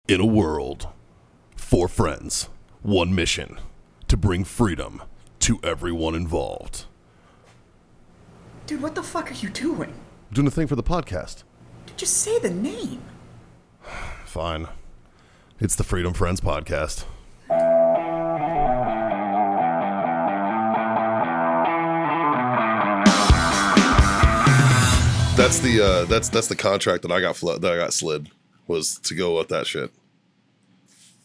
In a world, 4 friends, 1 mission, to bring freedom to everyone involved. Dude, what the fuck are you doing? I'm doing a thing for the podcast. Dude, just say the name. Fine. It's the Freedom Friends Podcast. That's the contract that I got slid, was to go with that shit.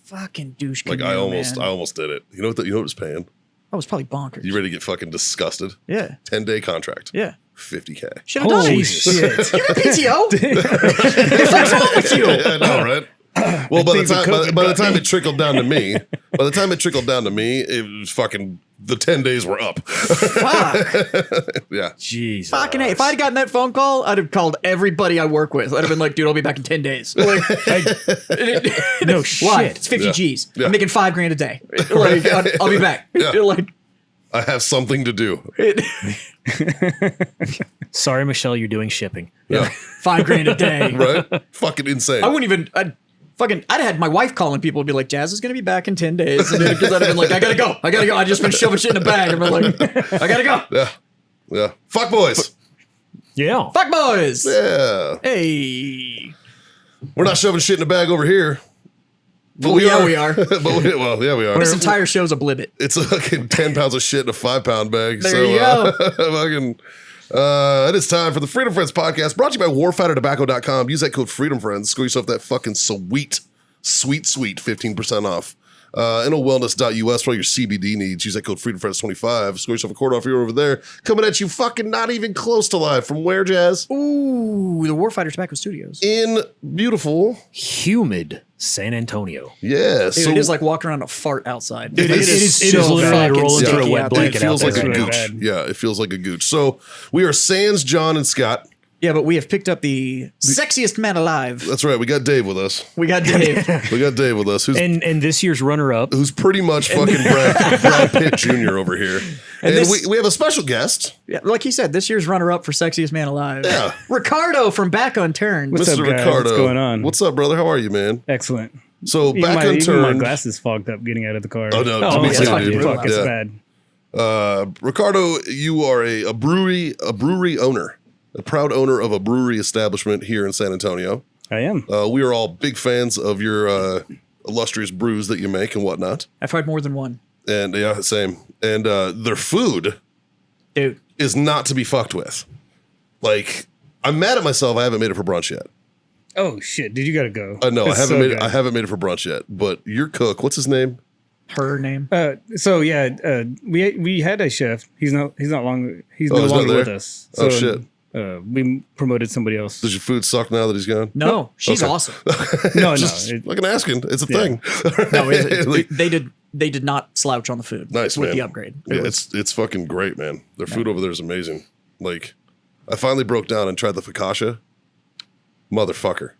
Fucking douche. Like I almost did it. You know what it was paying? I was probably bonkers. You ready to get fucking disgusted? Yeah. 10-day contract. Yeah. $50K. Should have done it. Shit. You got PTO? What's wrong with you? I know, right? Well, by the time it trickled down to me, it was fucking the 10 days were up. Fuck. Yeah. Jesus. Fucking A. If I'd gotten that phone call, I'd have called everybody I work with. I'd have been like, dude, I'll be back in 10 days. Like, No shit. why? It's 50 Yeah. G's. Yeah. I'm making $5,000 a day. Like, I'll be back. Yeah. Like, I have something to do. Sorry, Michelle, you're doing shipping. Yeah. $5,000 a day. Right? Fucking insane. I wouldn't even. I'd had my wife calling people and be like, Jazz is gonna be back in 10 days. Because I'd have been like, I gotta go. I just been shoving shit in a bag. I've been like, I gotta go. Yeah. Yeah. Fuck boys. Yeah. Fuck boys. Yeah. Hey. We're not shoving shit in a bag over here. But Well, yeah, we are. we are. This entire show's a blibbit. It's a fucking 10 pounds of shit in a 5-pound bag. There you go. Fucking, it is time for the Freedom Friends podcast, brought to you by warfightertobacco.com. Use that code Freedom Friends. Score yourself that fucking sweet 15% off. NOwellness.us for all your CBD needs. Use that code Freedom Friends 25. Score yourself a quarter off here over there. Coming at you fucking not even close to live. From where, Jazz? Ooh, the Warfighter Tobacco Studios. In beautiful. Humid San Antonio. Yeah. Dude, it is like walking around a fart outside. It is literally fucking rolling through a sticky wet out blanket. there. It feels out like there. a It's really gooch. bad. Yeah, it feels like a gooch. So we are Sans, John, and Scott. Yeah, but we have picked up the sexiest man alive. That's right. We got Dave with us. We got Dave. We got Dave with us, And this year's runner-up. who's pretty much fucking Brad Pitt Jr. over here. And this- we have a special guest, Yeah, like he said, this year's runner-up for sexiest man alive. Yeah. Ricardo from Back Unturned. What's Mr. up, guys? Ricardo. What's going on? What's up, brother? How are you, man? Excellent. So Even Back my Unturned. glasses fogged up getting out of the car. Oh no, Oh, me yeah, too, fuck dude. you. Fuck, it's Yeah. bad. Ricardo, you are a brewery owner, a proud owner of a brewery establishment here in San Antonio. I am. We are all big fans of your illustrious brews that you make and whatnot. I've tried more than one. And yeah, same. And their food Dude. is not to be fucked with. Like, I'm mad at myself. I haven't made it for brunch yet. Oh shit! Did you gotta go? No, It's I haven't so made it. good. I haven't made it for brunch yet. But your cook, what's his name? Her name. So yeah, we had a chef. He's no longer he's not longer with there? us. Oh, So, shit. We promoted somebody else. Does your food suck now that he's gone? No, she's Okay. awesome. No, Just no. fucking asking. It's a Yeah. thing. No, Like, they did not slouch on the food. nice, with man. the upgrade. Yeah, it's fucking great, man. Their food over there is amazing. Like, I finally broke down and tried the focaccia. Motherfucker.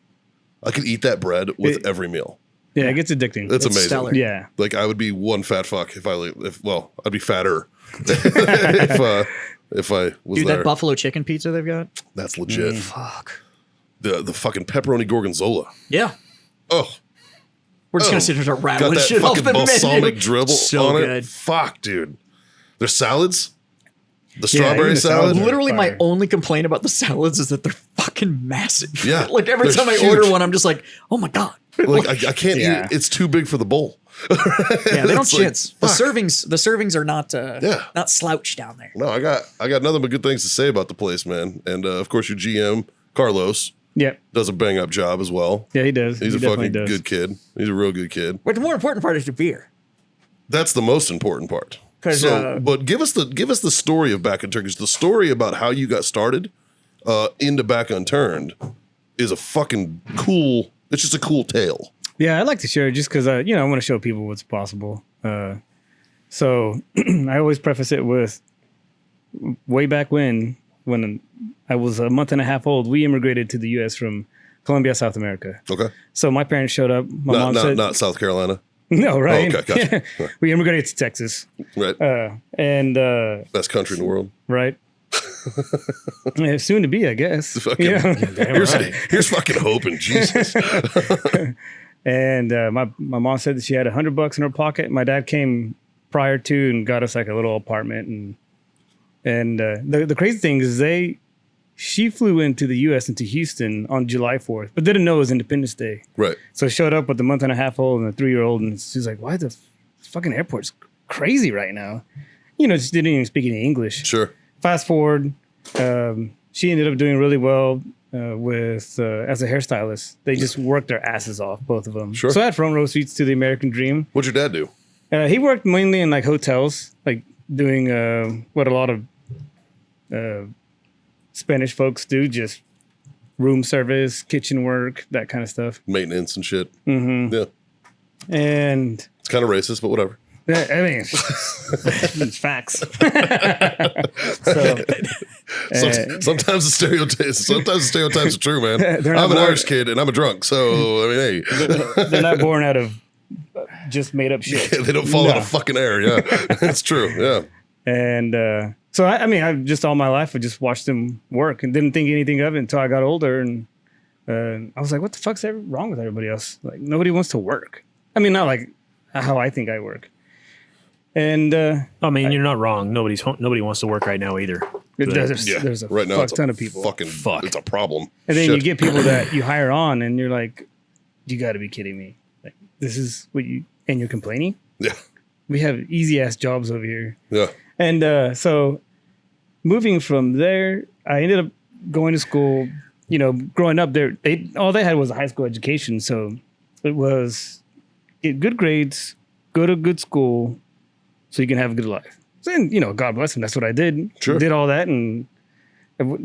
I could eat that bread with every meal. Yeah, it gets addicting. It's amazing. stellar. Yeah. Like, I would be one fat fuck if I'd be fatter if I was Dude, there. that buffalo chicken pizza they've got. That's legit. Fuck. The fucking pepperoni gorgonzola. Yeah. Oh, We're just Oh. gonna sit here and start got rattling that shit off fucking the balsamic menu. dribble So on it. good. Fuck, dude. Their salads, the Yeah, strawberry even the salad. salads are- Literally, my Fire. only complaint about the salads is that they're fucking massive. Yeah, Like every they're time I huge. order one, I'm just like, oh my God. Like I can't eat Yeah. it. It's too big for the bowl. Yeah, they don't It's like, chintz. The fuck. servings are not Yeah. not slouched down there. No, I got nothing but good things to say about the place, man. And of course, your GM Carlos Yep. does a bang up job as well. Yeah, he does. He's he a definitely fucking does. good kid. He's a real good kid. But the more important part is the beer. That's the most important part. 'Cause, So, but give us the story of Back Unturned. 'Cause the story about how you got started into Back Unturned is a fucking cool. It's just a cool tale. Yeah, I like to share it just because I want to show people what's possible. So I always preface it with way back when I was a month and a half old, we immigrated to the U.S. from Colombia, South America. Okay. So my parents showed up. My mom said, Not South Carolina. "No, right? Oh, okay, gotcha. Right. We immigrated to Texas, Right. and Best country in the world. right." Yeah, soon to be, I guess. Fucking, Yeah. here's fucking hoping, Jesus. And my mom said that she had $100 in her pocket. My dad came prior to and got us like a little apartment. And the crazy thing is she flew into the U.S. into Houston on July 4th, but didn't know it was Independence Day. Right. So showed up with a 1.5-month-old and a 3-year-old, and she's like, "Why the fucking airport's crazy right now?" Just didn't even speak any English. Sure. Fast forward, she ended up doing really well with as a hairstylist. They just worked their asses off, both of them. Sure. So I had front row seats to the American dream. What'd your dad do? He worked mainly in like hotels, like doing what a lot of Spanish folks do, just room service, kitchen work, that kind of stuff. Maintenance and shit. Mm-hmm. Yeah. And It's kind of racist, but whatever. I mean, it's facts. Sometimes the stereotypes are true, man. They're I'm not an born- Irish kid and I'm a drunk, so I mean, hey, They're not born out of just made up shit. they don't fall out of fucking air. Yeah, it's true. Yeah, And so, I just all my life, I just watched them work and didn't think anything of it until I got older. And I was like, what the fuck's wrong with everybody else? Like, nobody wants to work. I mean, not like how I think I work. And you're not wrong. Nobody wants to work right now either. there's a right now fuck it's ton a of people. Fucking, it's a problem. And then Shit. you get people that you hire on and you're like, you got to be kidding me. Like, this is what and you're complaining? Yeah, We have easy ass jobs over here. yeah, And so moving from there, I ended up going to school. Growing up there, all they had was a high school education. So it was get good grades, go to good school, so you can have a good life. And, God bless them. That's what I did. Sure. Did all that and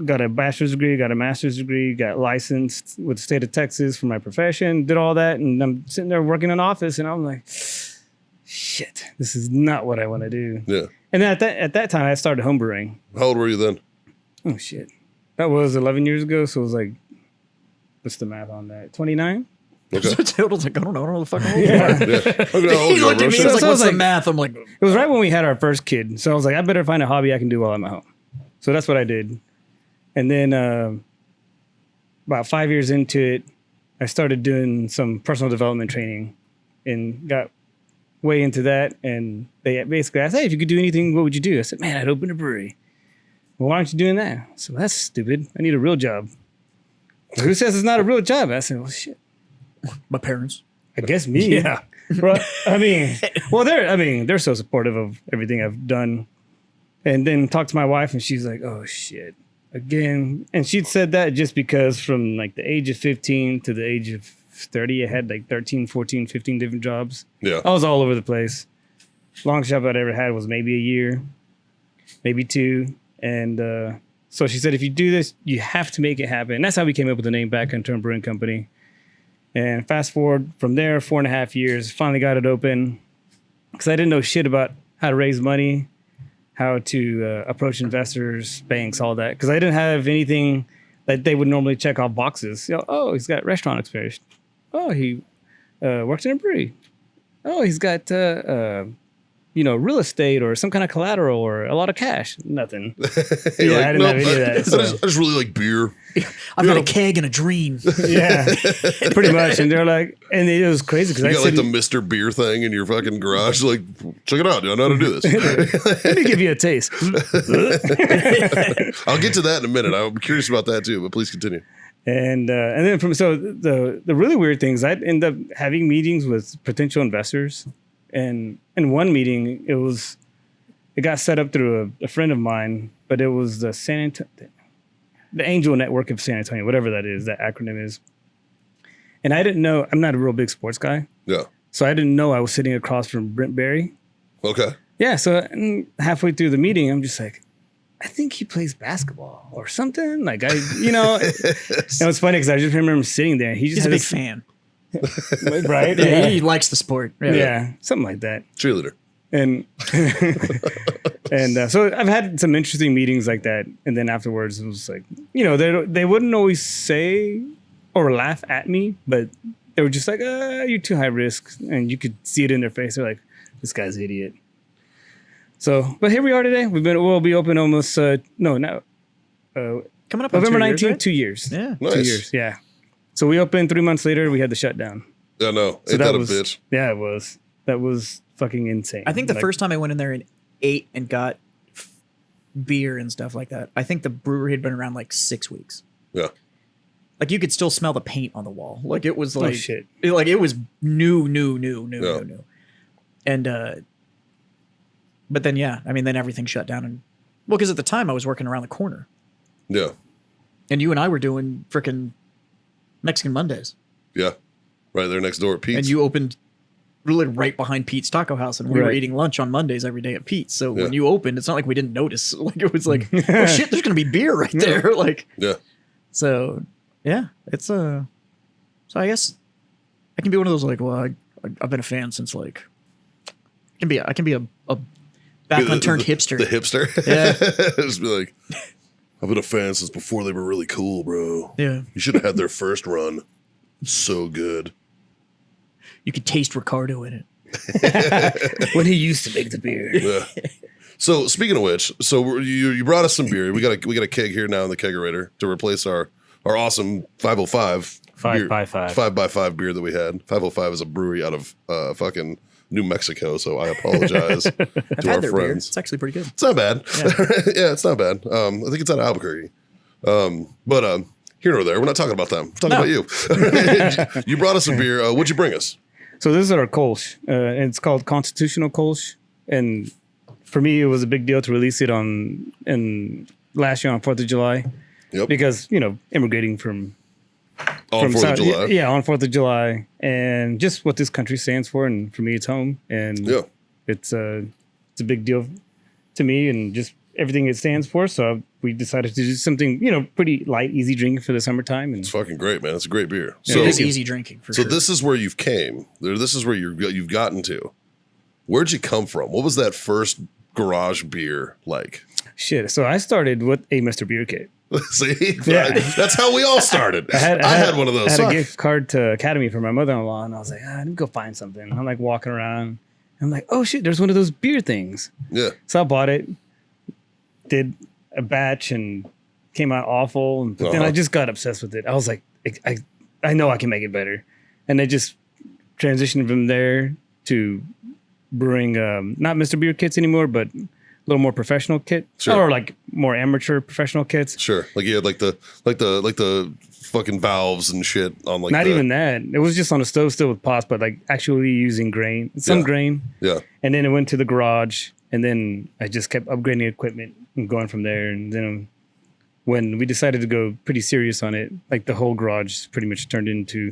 got a bachelor's degree, got a master's degree, got licensed with the state of Texas for my profession, did all that. And I'm sitting there working in an office and I'm like, shit, this is not what I want to do. yeah. And then at that time, I started homebrewing. How old were you then? Oh, shit. That was 11 years ago. So it was like, what's the math on that? 29? Okay. So Total's like, I don't know the fuck. Yeah. Look at how old He you are, looked at me. He bro. was like, So I "What's was the like- math?" I'm like, It was right when we had our first kid. So I was like, I better find a hobby I can do while I'm at home. So that's what I did. And then about 5 years into it, I started doing some personal development training and got way into that. And they basically asked, hey, if you could do anything, what would you do? I said, man, I'd open a brewery. Well, why aren't you doing that? So that's stupid. I need a real job. Well, who says it's not a real job? I said, well, shit. my parents. I guess me. Yeah. Well, they're so supportive of everything I've done. And then talked to my wife and she's like, oh shit, again. And she'd said that just because from like the age of 15 to the age of 30, I had like 13, 14, 15 different jobs. Yeah. I was all over the place. Longest job I'd ever had was maybe a year, maybe 2. And so she said, if you do this, you have to make it happen. And that's how we came up with the name Back Unturned Brewing Company. And fast forward from there, 4.5 years, finally got it open because I didn't know shit about how to raise money, how to approach investors, banks, all that. Because I didn't have anything that they would normally check off boxes. Oh, he's got restaurant experience. Oh, he worked in a brewery. Oh, he's got real estate or some kind of collateral or a lot of cash. Nothing. You're like, I didn't have any of that. I So. just really like beer. I've got a keg and a dream. Yeah, pretty much. And they're like, and it was crazy because You I got like said, the Mr. Beer thing in your fucking garage. Like, check it out, dude. I know how to do this. let me give you a taste. I'll get to that in a minute. I'm curious about that too, but please continue. And then the really weird things, I'd end up having meetings with potential investors. And in one meeting, it got set up through a friend of mine, but it was the the Angel Network of San Antonio, whatever that is, that acronym is. And I didn't know, I'm not a real big sports guy. Yeah. So I didn't know I was sitting across from Brent Berry. Okay. Yeah. So halfway through the meeting, I'm just like, I think he plays basketball or something. Like and it's funny because I just remember him sitting there. He's a big fan. Right? Yeah, he likes the sport. Yeah, something like that. Cheerleader. And so I've had some interesting meetings like that. And then afterwards, it was like, they wouldn't always say or laugh at me, but they were just like, you're too high risk. And you could see it in their face. They're like, this guy's an idiot. So, but here we are today. We'll be open almost, Coming up on November 2 years, 19th, right? 2 years. Yeah. Nice. 2 years, yeah. So we opened 3 months later, we had the shutdown. Yeah, no. So Ain't that a was, bitch? Yeah, it was. That was fucking insane. I think the first time I went in there and ate and got beer and stuff like that, I think the brewery had been around like 6 weeks. Yeah. Like you could still smell the paint on the wall. Like it was like, shit. It was new. And, but then, yeah, I mean, then everything shut down. And well, because at the time I was working around the corner Yeah. and you and I were doing frickin' Mexican Mondays. Yeah. Right there next door at Pete's. And you opened really right behind Pete's Taco House, and we were Right. eating lunch on Mondays every day at Pete's. So Yeah. when you opened, it's not like we didn't notice. Like it was like, oh shit, there's gonna be beer right there. Like, Yeah. so yeah, it's so I guess I can be one of those like, well, I've been a fan since like, I can be a back unturned hipster. The hipster. Yeah. Just be like, I've been a fan since before they were really cool, bro. Yeah, You should have had their first run. So good. you could taste Ricardo in it. when he used to make the beer. Yeah. So speaking of which, you brought us some beer. We got a keg here now in the kegerator to replace our awesome 505 5x5 beer that we had. 505 is a brewery out of fucking New Mexico, so I apologize I've to had our their beer. friends. It's actually pretty good. It's not bad. Yeah, it's not bad. I think it's out of Albuquerque. But here or there, we're not talking about them. We're talking about you. You brought us some beer. What'd you bring us? So this is our Kolsch. And it's called Constitutional Kolsch. And for me, it was a big deal to release it last year on 4th of July. Yep. Because, immigrating from On 4th of July. Yeah, on 4th of July. And just what this country stands for. And for me, it's home. And Yeah. it's a big deal to me and just everything it stands for. So we decided to do something, pretty light, easy drinking for the summertime. And It's fucking great, man. It's a great beer. It is easy drinking for So sure. this is where you've came. This is where you've gotten to. Where'd you come from? What was that first garage beer like? shit. So I started with a Mr. Beer kit. See, Yeah. that's how we all started. I had one of those. I had So a gift card to Academy for my mother-in-law, and I was like, let me go find something. I'm like walking around. I'm like, oh shit, there's one of those beer things. yeah, So I bought it, did a batch, and came out awful. But then I just got obsessed with it. I was like, I know I can make it better, and I just transitioned from there to brewing not Mr. Beer kits anymore, but a little more professional kit, Sure. or like more amateur professional kits. sure. Like you had like the fucking valves and shit on like Not the, even that. It was just on a stove still with pots, but like actually using grain, some Yeah. grain. Yeah, And then it went to the garage, and then I just kept upgrading equipment and going from there. And then when we decided to go pretty serious on it, like the whole garage pretty much turned into,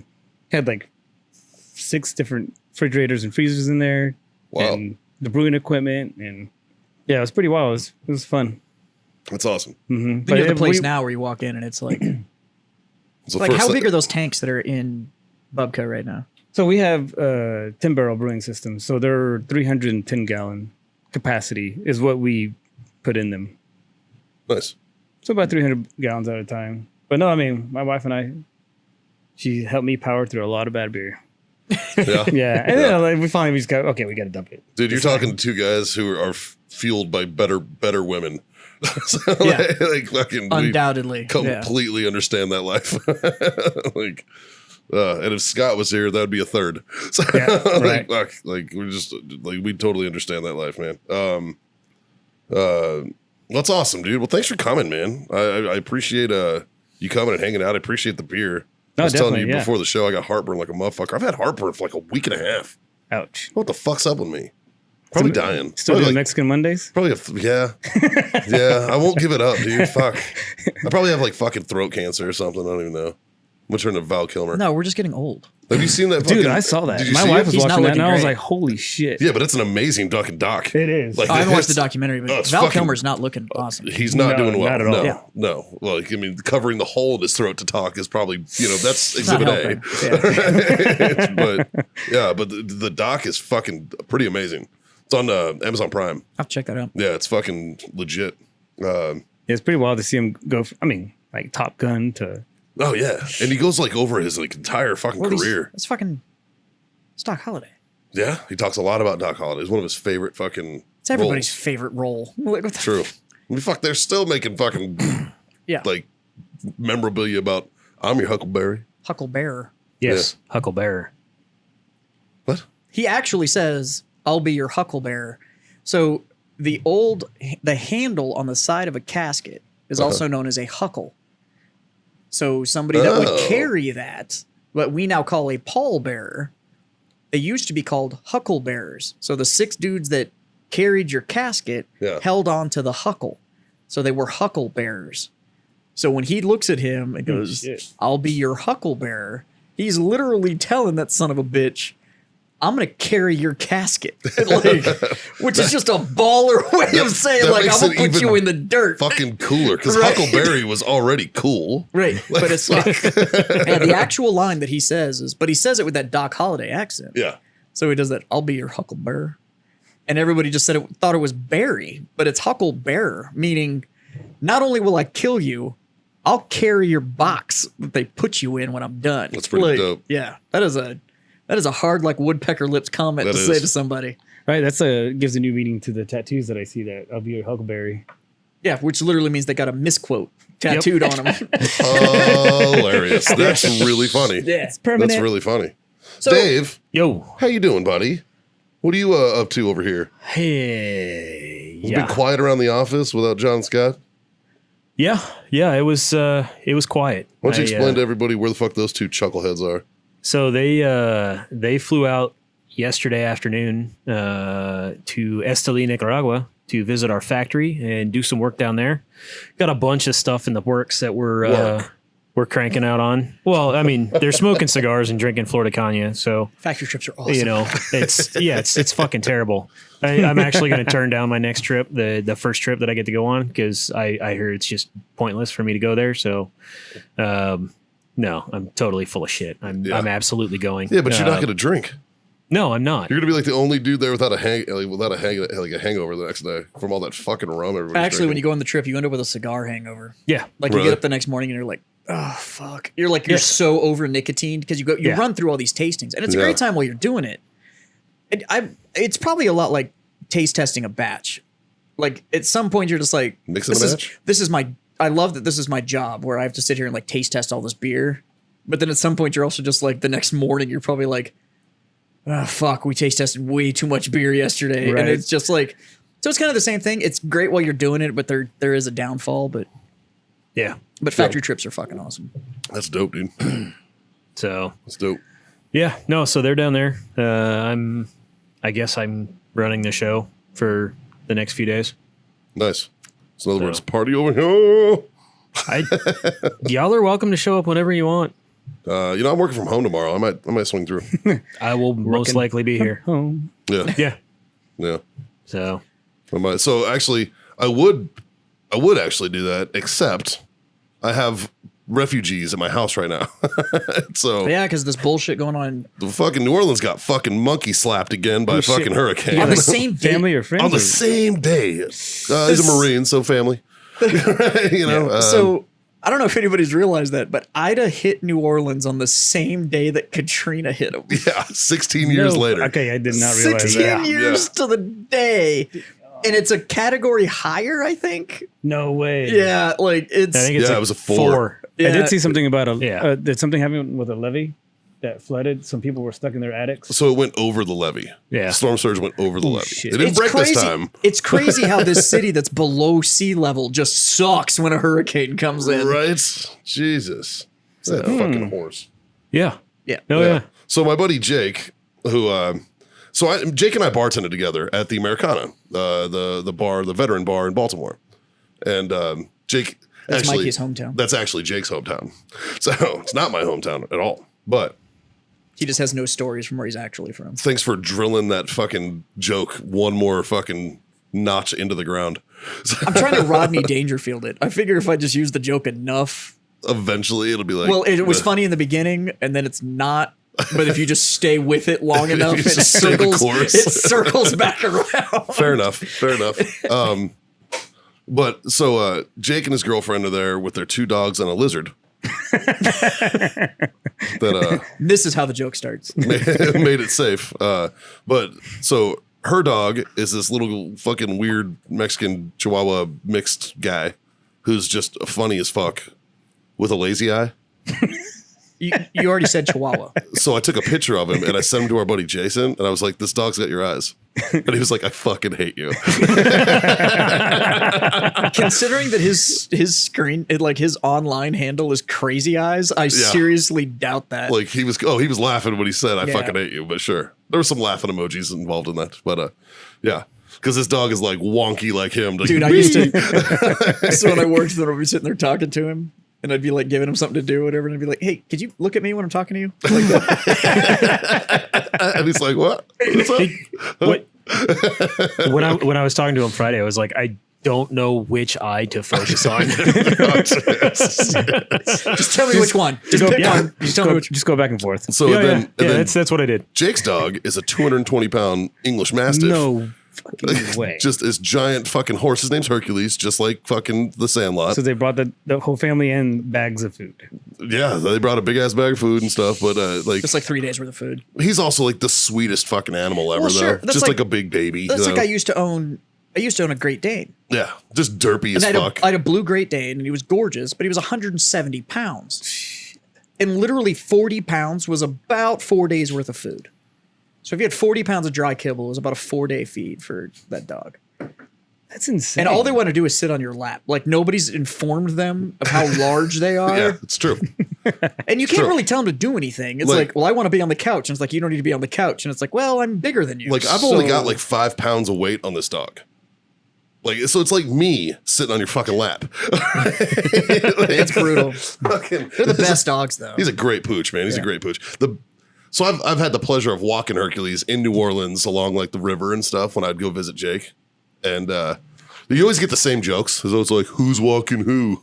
had like 6 different refrigerators and freezers in there. Wow. And the brewing equipment. And yeah, it was pretty wild. It was fun. that's awesome. Then you have the place now where you walk in and it's like, It's the like first how thing- big are those tanks that are in Bubka right now? So we have 10 barrel brewing systems. So they're 310 gallon capacity is what we put in them. Nice. So about 300 gallons at a time. But no, I mean, my wife and I, she helped me power through a lot of bad beer. Yeah, Yeah. And then like, we finally just got, okay, we got to dump it. dude, you're talking to two guys who are fueled by better women. So, Yeah. like fucking we Undoubtedly. Yeah. completely understand that life. Like, and if Scott was here, that would be a third. So, Yeah, right. like we just like we totally understand that life, man. That's awesome, dude. Well, thanks for coming, man. I appreciate you coming and hanging out. I appreciate the beer. No, I was telling you definitely, yeah. before the show, I got heartburn like a motherfucker. I've had heartburn for like a week and a half. Ouch. What the fuck's up with me? Probably dying. Still Probably doing like- Mexican Mondays? Probably yeah. I won't give it up, dude. Fuck. I probably have like fucking throat cancer or something. I don't even know. I'm gonna turn to Val Kilmer. No, we're just getting old. Have you seen that? Dude, fucking- I saw that. Did you My see wife it? was He's not watching that, looking and I was great. like, holy shit. Yeah, but it's an amazing fucking doc. It is. Like, I haven't watched the it's- documentary, but it's Val fucking- Kilmer's not looking awesome. He's not No, doing well. not at all. No, Yeah. no. Like, I mean, covering the hole in his throat to talk is probably, that's It's not exhibit A. helping. Yeah. but the doc is fucking pretty amazing. It's on Amazon Prime. I'll check that out. Yeah, it's fucking legit. It's pretty wild to see him go, like Top Gun to. Oh yeah, and he goes like over his like entire fucking What is- career. It's fucking Stock Holiday. Yeah, he talks a lot about Doc Holliday. It's one of his favorite fucking. It's everybody's roles. favorite role. What the True. I mean, fuck, they're still making fucking Yeah. like memorabilia about I'm your Huckleberry. Huckleberry. Yes, Huckleberry. He actually says, "I'll be your hucklebearer." So the handle on the side of a casket is also known as a huckle. So somebody that would carry that, what we now call a pallbearer, they used to be called hucklebearers. So the 6 dudes that carried your casket held on to the huckle. So they were hucklebearers. So when he looks at him and goes, "I'll be your hucklebearer," he's literally telling that son of a bitch, "I'm going to carry your casket." Like, which is just a baller way of saying, like, I'm going to put you in the dirt. Fucking cooler, because Huckleberry was already cool. Right. Like, but it's like, the actual line that he says is, but he says it with that Doc Holliday accent. Yeah. So he does that, "I'll be your hucklebearer." And everybody just thought it was Barry, but it's hucklebearer, meaning not only will I kill you, I'll carry your box that they put you in when I'm done. That's pretty dope. Yeah. That is a hard, like, woodpecker lips comment to say to somebody. Right, gives a new meaning to the tattoos that I see. That I'll be a huckleberry. Yeah, which literally means they got a misquote tattooed on them. Hilarious. That's really funny. Yeah, It's permanent. That's really funny. So, Dave, Yo. how you doing, buddy? What are you up to over here? Hey. You've been quiet around the office without John Scott? Yeah. It was quiet. Why don't you explain to everybody where the fuck those 2 chuckleheads are? So they flew out yesterday afternoon to Esteli, Nicaragua, to visit our factory and do some work down there. Got a bunch of stuff in the works that we're cranking out on. Well, I mean, they're smoking cigars and drinking Florida Caña, so factory trips are awesome. It's fucking terrible. I'm actually going to turn down my next trip, the first trip that I get to go on, because I hear it's just pointless for me to go there. So, no, I'm totally full of shit. I'm absolutely going. Yeah, but you're not going to drink. No, I'm not. You're going to be like the only dude there without a hangover the next day from all that fucking rum everybody's Actually, drinking. when you go on the trip, you end up with a cigar hangover. Yeah. Like Really? you get up the next morning and you're like, oh, fuck. You're so over nicotine because you run through all these tastings. And it's a great time while you're doing it. It's probably a lot like taste testing a batch. Like at some point you're just like, Mixing a batch? I love that this is my job where I have to sit here and like taste test all this beer. But then at some point you're also just like the next morning you're probably like, oh, fuck, we taste tested way too much beer yesterday. Right. And it's just like, so it's kind of the same thing. It's great while you're doing it, but there is a downfall. But factory trips are fucking awesome. That's dope, dude. So That's dope. yeah, no. So they're down there. I guess I'm running the show for the next few days. Nice. So in other words, party over here. Y'all are welcome to show up whenever you want. I'm working from home tomorrow. I might swing through. I will most likely be here. Home. Yeah. Yeah. Yeah. So So actually, I would actually do that, except I have refugees in my house right now. So But yeah, because this bullshit going on the fucking New Orleans got fucking monkey slapped again by a shit. fucking hurricane. on the same day. Family or friends? On the same day. He's a Marine, so family. So I don't know if anybody's realized that, but Ida hit New Orleans on the same day that Katrina hit them. Yeah, 16 years later. Okay, I did not realize 16 that. years to the day. And it's a category higher, I think. No way. Yeah, like it's. I think it's Yeah, it was a 4. Yeah. I did see something about Yeah. did something happen with a levee that flooded? Some people were stuck in their attics. So it went over the levee. Yeah. Storm surge went over the levee. shit. It didn't It's break crazy. this time. It's crazy how this city that's below sea level just sucks when a hurricane comes in. Right? Jesus. That fucking horse. Yeah. Yeah. Oh yeah. So my buddy Jake, who Jake and I bartended together at the Americana, the bar, the veteran bar in Baltimore. And Jake That's actually, Mikey's hometown. That's actually Jake's hometown. So it's not my hometown at all. But He just has no stories from where he's actually from. thanks for drilling that fucking joke one more fucking notch into the ground. I'm trying to Rodney Dangerfield it. I figure if I just use the joke enough. Eventually it'll be like, Well, it was funny in the beginning, and then it's not. But if you just stay with it long enough, you it just stay the course. circles back around. Fair enough. But so Jake and his girlfriend are there with their 2 dogs and a lizard. That This is how the joke starts. made it safe. But so her dog is this little fucking weird Mexican Chihuahua mixed guy who's just funny as fuck with a lazy eye. You already said Chihuahua. So I took a picture of him and I sent him to our buddy Jason, and I was like, "This dog's got your eyes," and he was like, "I fucking hate you." Considering that his screen, like his online handle is Crazy Eyes, I seriously doubt that. Like he was laughing when he said, "I Yeah. fucking hate you," but sure, there were some laughing emojis involved in that, but yeah. Because this dog is like wonky like him. Like, Dude, I used to. So when I worked there, I'd be sitting there talking to him, and I'd be like giving him something to do, whatever, and I'd be like, "Hey, could you look at me when I'm talking to you?" Like that. and he's like, "What? What's up?" What? when I was talking to him Friday, I was like, I don't know which eye to focus on. Just tell me which one. Just pick one. Just go back and forth. So Yeah, then that's what I did. Jake's dog is a 220-pound English Mastiff. No fucking way. Just this giant fucking horse. His name's Hercules, just like fucking the Sandlot. So they brought the whole family in bags of food. Yeah, they brought a big ass bag of food and stuff, but like It's like 3 days worth of food. he's also like the sweetest fucking animal ever, Well, sure. though. That's Just like- like a big baby. That's you like know? I used to own a Great Dane. Yeah, just derpy And as I fuck. had a blue Great Dane, and he was gorgeous, but he was 170 pounds. And literally 40 pounds was about 4 days worth of food. So if you had 40 pounds of dry kibble, it was about a 4-day feed for that dog. That's insane. And all they want to do is sit on your lap. Like nobody's informed them of how large they are. Yeah, it's true. And you can't True. really tell them to do anything. It's Like- like, well, I want to be on the couch. And it's like, you don't need to be on the couch. And it's like, well, I'm bigger than you. Like I've only so- got like 5 pounds of weight on this dog. Like so, it's like me sitting on your fucking lap. It's brutal. Fucking- They're the best dogs, though. He's a great pooch, man. He's a great pooch. So I've had the pleasure of walking Hercules in New Orleans along like the river and stuff when I'd go visit Jake, and you always get the same jokes. So it's like, who's walking who?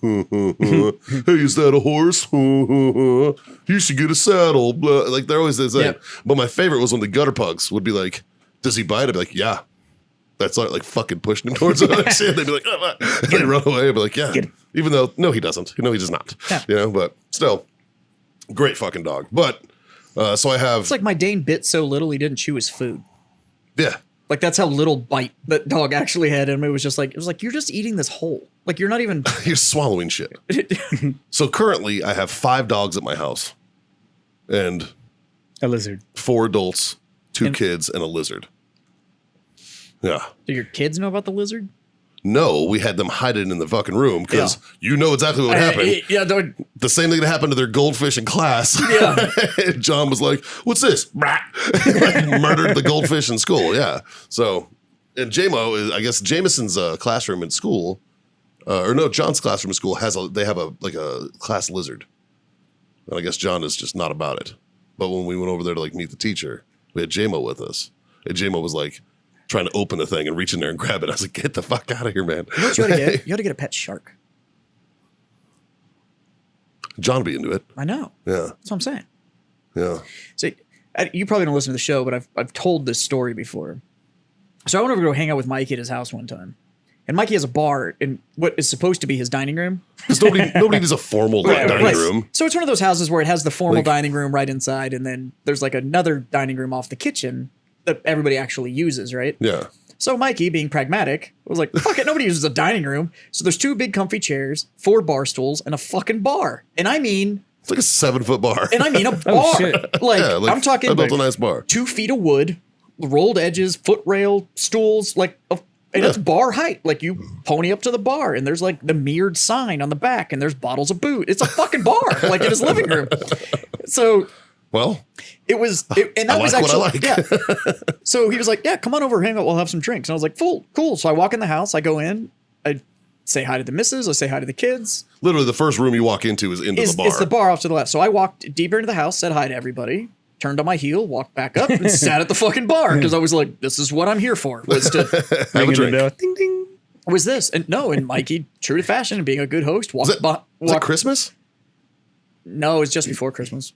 Hey, is that a horse? You should get a saddle. Blah. Like they're always the same. Yep. But my favorite was when the gutter pugs would be like, "Does he bite?" I'd be like, "Yeah." That's like fucking pushing him towards it. Shit. They'd be like, "Oh, and he'd run away." I'd be like, "Yeah." Even though, no, he doesn't. No, he does not. Yeah. You know, but still, great fucking dog. But so I have, It's like my Dane bit so little he didn't chew his food. yeah. Like that's how little bite that dog actually had in him. It was like you're just eating this whole. Like you're not even. You're swallowing shit. So currently, I have 5 dogs at my house, and a lizard. 4 adults, 2 And- kids, and a lizard. Yeah. Do your kids know about the lizard? No, we had them hide it in the fucking room because you know exactly what happened. Yeah, don't. The same thing that happened to their goldfish in class. Yeah. And John was like, "What's this?" Like, murdered the goldfish in school. Yeah. So, and JMO is, I guess, Jameson's classroom in school, or no, John's classroom in school they have a class lizard, and I guess John is just not about it. But when we went over there to like meet the teacher, we had JMO with us, and JMO was like trying to open the thing and reach in there and grab it. I was like, "Get the fuck out of here, man!" You know what you ought to get? You ought to get a pet shark. John would be into it. I know. Yeah. That's what I'm saying. Yeah. So you probably don't listen to the show, but I've told this story before. So I went over to go hang out with Mikey at his house one time, and Mikey has a bar in what is supposed to be his dining room. Because nobody needs a formal dining room. So it's one of those houses where it has the formal Like- dining room right inside, and then there's like another dining room off the kitchen that everybody actually uses, right? Yeah. So Mikey, being pragmatic, was like, fuck it, nobody uses a dining room. So there's 2 big comfy chairs, 4 bar stools, and a fucking bar. And I mean It's like a 7-foot bar. a bar. shit. Like, Yeah, like, I'm talking I built a nice bar. 2 feet of wood, rolled edges, foot rail, stools, like, and it's bar height. Like you pony up to the bar, and there's like the mirrored sign on the back, and there's bottles of boot. It's a fucking bar, like in his living room. So Well, it was, and that I was like actually, what I like. yeah. So he was like, yeah, come on over, hang out, we'll have some drinks. And I was like, cool. So I walk in the house, I go in, I say hi to the missus, I say hi to the kids. literally the first room you walk into is into the bar. It's the bar off to the left. So I walked deeper into the house, said hi to everybody, turned on my heel, walked back up, and sat at the fucking bar because I was like, this is what I'm here for. Was to Have a Ringing the drink. bell. Ding ding. was this and Mikey, true to fashion and being a good host, Was it Christmas? No, it was just before Christmas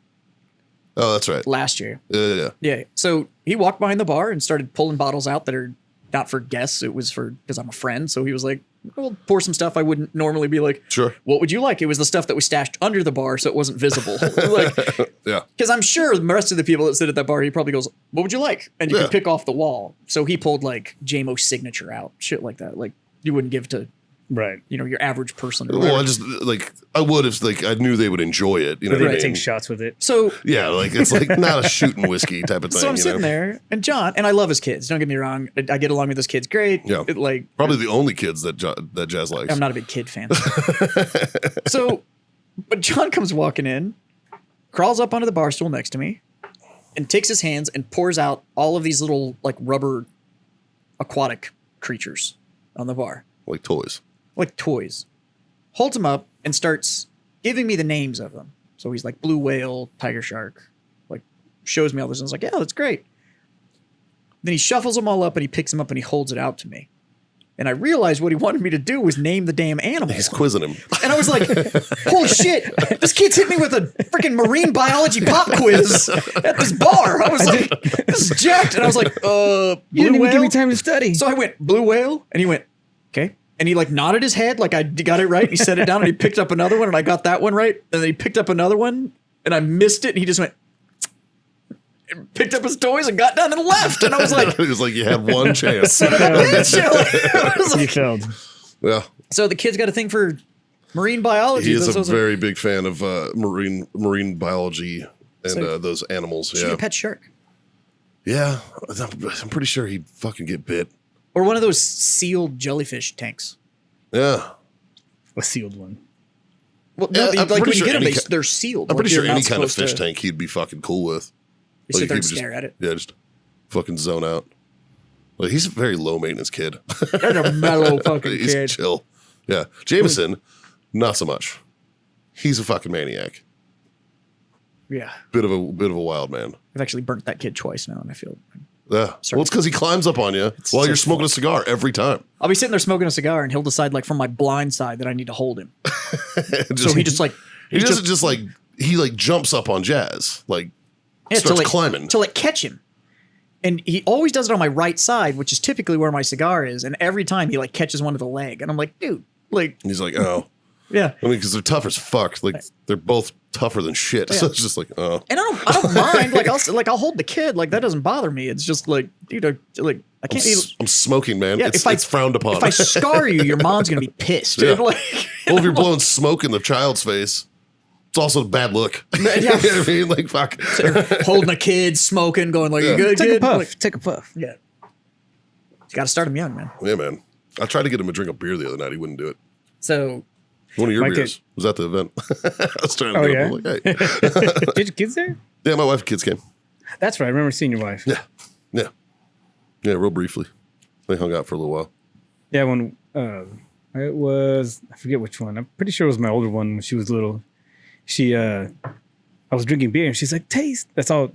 Oh, that's right. last year. Yeah. Yeah. So he walked behind the bar and started pulling bottles out that are not for guests. It was for because I'm a friend. So he was like, "We'll pour some stuff I wouldn't normally be like." Sure. What would you like? It was the stuff that was stashed under the bar, so it wasn't visible. Like, Yeah. because I'm sure the rest of the people that sit at that bar, he probably goes, "What would you like?" And you Yeah. can pick off the wall. So he pulled like JMO's signature out, shit like that. Like you wouldn't give to Right. your average person. Or Well, whatever. I would if I knew they would enjoy it. You know They what I would mean? take shots with it. So Yeah, it's not a shooting whiskey type of thing. I'm sitting there, and John, and I love his kids. Don't get me wrong. I get along with his kids great. Yeah. Probably the only kids that Jazz likes. I'm not a big kid fan. But John comes walking in, crawls up onto the bar stool next to me, and takes his hands and pours out all of these little rubber aquatic creatures on the bar. Like toys. Like toys. Holds them up and starts giving me the names of them. So he's like blue whale, tiger shark, shows me all this. And I was like, yeah, that's great. Then he shuffles them all up and he picks them up and he holds it out to me. And I realized what he wanted me to do was name the damn animal. He's quizzing him. And I was like, holy shit, this kid's hit me with a freaking marine biology pop quiz at this bar. I was like, this is jacked. And I was like, You didn't blue even whale? give me time to study. So I went, blue whale? And he went, okay. And he nodded his head like I got it right. He set it down and he picked up another one and I got that one right. And then he picked up another one and I missed it. And he just went, and picked up his toys and got down and left. And I was like, It was like you had one chance. I was You like- failed. Yeah. so the kid's got a thing for marine biology. He is a Those are- very big fan of marine biology and So- those animals. should be Yeah. a pet shark. Yeah. I'm pretty sure he'd fucking get bit. Or one of those sealed jellyfish tanks. Yeah. A sealed one. Well, no, Yeah, I'm when pretty you sure get them, any they're sealed. I'm pretty sure you're any not kind of supposed fish to- tank he'd be fucking cool with. You sit there he and would stare at it. Yeah, just fucking zone out. Like he's a very low maintenance kid. That's a mellow fucking He's kid. chill. Yeah. Jameson, not so much. He's a fucking maniac. Yeah. Bit of a wild man. I've actually burnt that kid twice now, and I feel Yeah. Well, it's because he climbs up on you while you're smoking a cigar every time. I'll be sitting there smoking a cigar, and he'll decide from my blind side that I need to hold him. Just- So he just he doesn't just he jumps up on Jazz starts climbing to catch him. And he always does it on my right side, which is typically where my cigar is. And every time he catches one to the leg, and I'm like, dude, And he's like, oh. yeah. I mean, because they're tough as fuck. They're both tougher than shit. So it's just oh. And I don't mind. I'll hold the kid. That doesn't bother me. It's just dude, I can't. I'm smoking, man. Yeah, It's frowned upon. If I scar you, your mom's gonna be pissed. Yeah. Dude. Well, if you're blowing smoke in the child's face, it's also a bad look. Yeah. You know what I mean? Fuck. Holding a kid, smoking, going you good, Take kid? a puff. Take a puff. Yeah. You got to start him young, man. Yeah, man. I tried to get him a drink of beer the other night. He wouldn't do it. So One of your My beers kid- was at the event. I was trying to Oh, get yeah? him. I'm like, hey. Did your kids there? Yeah, my wife and kids came. That's right. I remember seeing your wife. Yeah. Yeah. Yeah, real briefly. They hung out for a little while. Yeah, when it was, I forget which one. I'm pretty sure it was my older one when she was little. I was drinking beer and she's like, taste. That's all,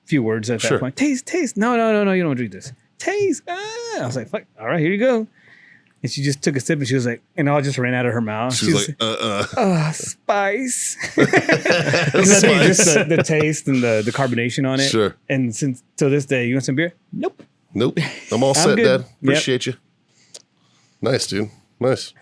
few words at Sure. that point. Taste. No, you don't drink this. Taste. Ah. I was like, fuck, all right, here you go. And she just took a sip and she was like, and all just ran out of her mouth. She was like, Spice. Just the taste and the carbonation on it. Sure. And since till this day, you want some beer? Nope. Nope. I'm all set, good. Dad. Appreciate you. Nice, dude. Nice.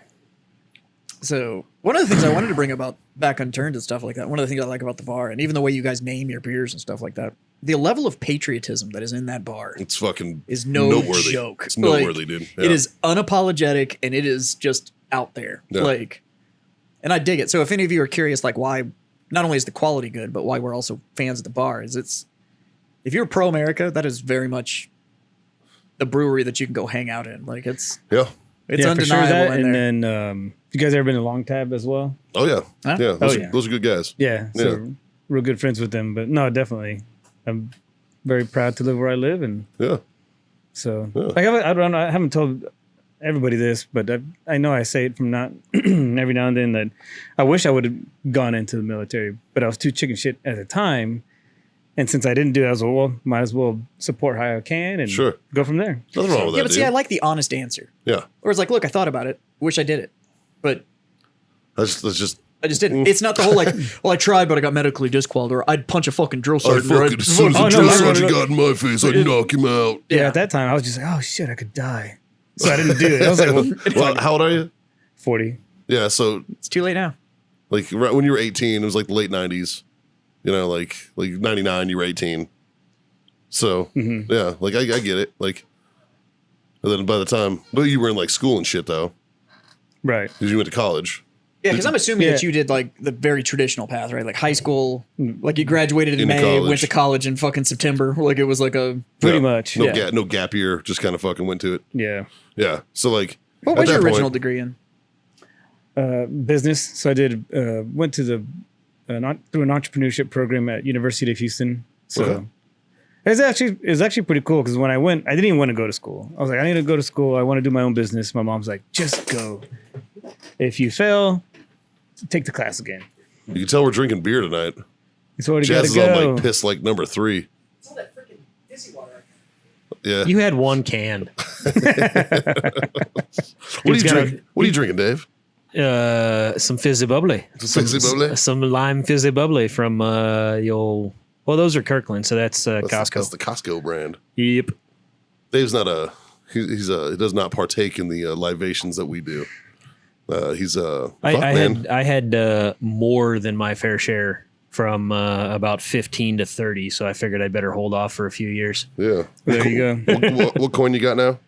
So one of the things I wanted to bring about Back Unturned and stuff like that, one of the things I like about the bar, and even the way you guys name your beers and stuff like that, the level of patriotism that is in that bar It's fucking is no noteworthy. joke. It's noteworthy, dude. Yeah. It is unapologetic and it is just out there. Yeah. And I dig it. So if any of you are curious, why not only is the quality good, but why we're also fans of the bar, is if you're pro America, that is very much the brewery that you can go hang out in. Yeah. It's for sure undeniable that. in there. And then, you guys ever been to Long Tab as well? Oh, yeah. Huh? Yeah. Oh, yeah. Those are good guys. Yeah. So real good friends with them. But no, definitely. I'm very proud to live where I live. And Yeah. so, Yeah. I haven't told everybody this, but I know I say it from not every now and then that I wish I would have gone into the military, but I was too chicken shit at the time. And since I didn't do it, I was like, well, might as well support how I can and Sure. go from there. Nothing wrong with Yeah, that, but see, dude. I like the honest answer. Yeah. Or it's look, I thought about it. Wish I did it. But That's just I just didn't. It's not the whole well, I tried, but I got medically disqualified, or I'd punch a fucking drill I sergeant. or fucking, as soon as the Oh, no, drill no, no, sergeant no. got in my face, I'd knock him out. Yeah. Yeah. At that time, I was just like, oh shit, I could die. So I didn't do it. I was like, well, Well, how old are you? 40. Yeah, so It's too late now. right when you were 18, it was the late 90s. Like 99, you were 18. So yeah, I get it. And then by the time, but you were in school and shit though. Right. Because you went to college. Yeah, because I'm assuming that Yeah. you did like the very traditional path, right? Like high school, like you graduated in Into May, college. went to college in fucking September. Like it was like a. Pretty Yeah. much. No, Yeah. no gap year. Just kind of fucking went to it. Yeah. Yeah. So like, What at was your that original point- degree in? Business. So I did went to the not through an entrepreneurship program at University of Houston. So Okay. it's actually pretty cool because when I went, I didn't even want to go to school. I was like, I need to go to school. I want to do my own business. My mom's like, just go. If you fail, take the class again. You can tell we're drinking beer tonight. It's already got Jazz to is on go. like piss like number 3. It's all that freaking fizzy water. Yeah. You had one can. What are you He's got a- drinking? What are you drinking, Dave? Some fizzy bubbly. Some fizzy bubbly? Some lime fizzy bubbly from the old. Well, those are Kirkland, so that's Costco. That's the Costco brand. Yep. Dave's not a. He does not partake in the libations that we do. He's a. I had more than my fair share from about 15 to 30, so I figured I'd better hold off for a few years. Yeah. There you go. What coin you got now?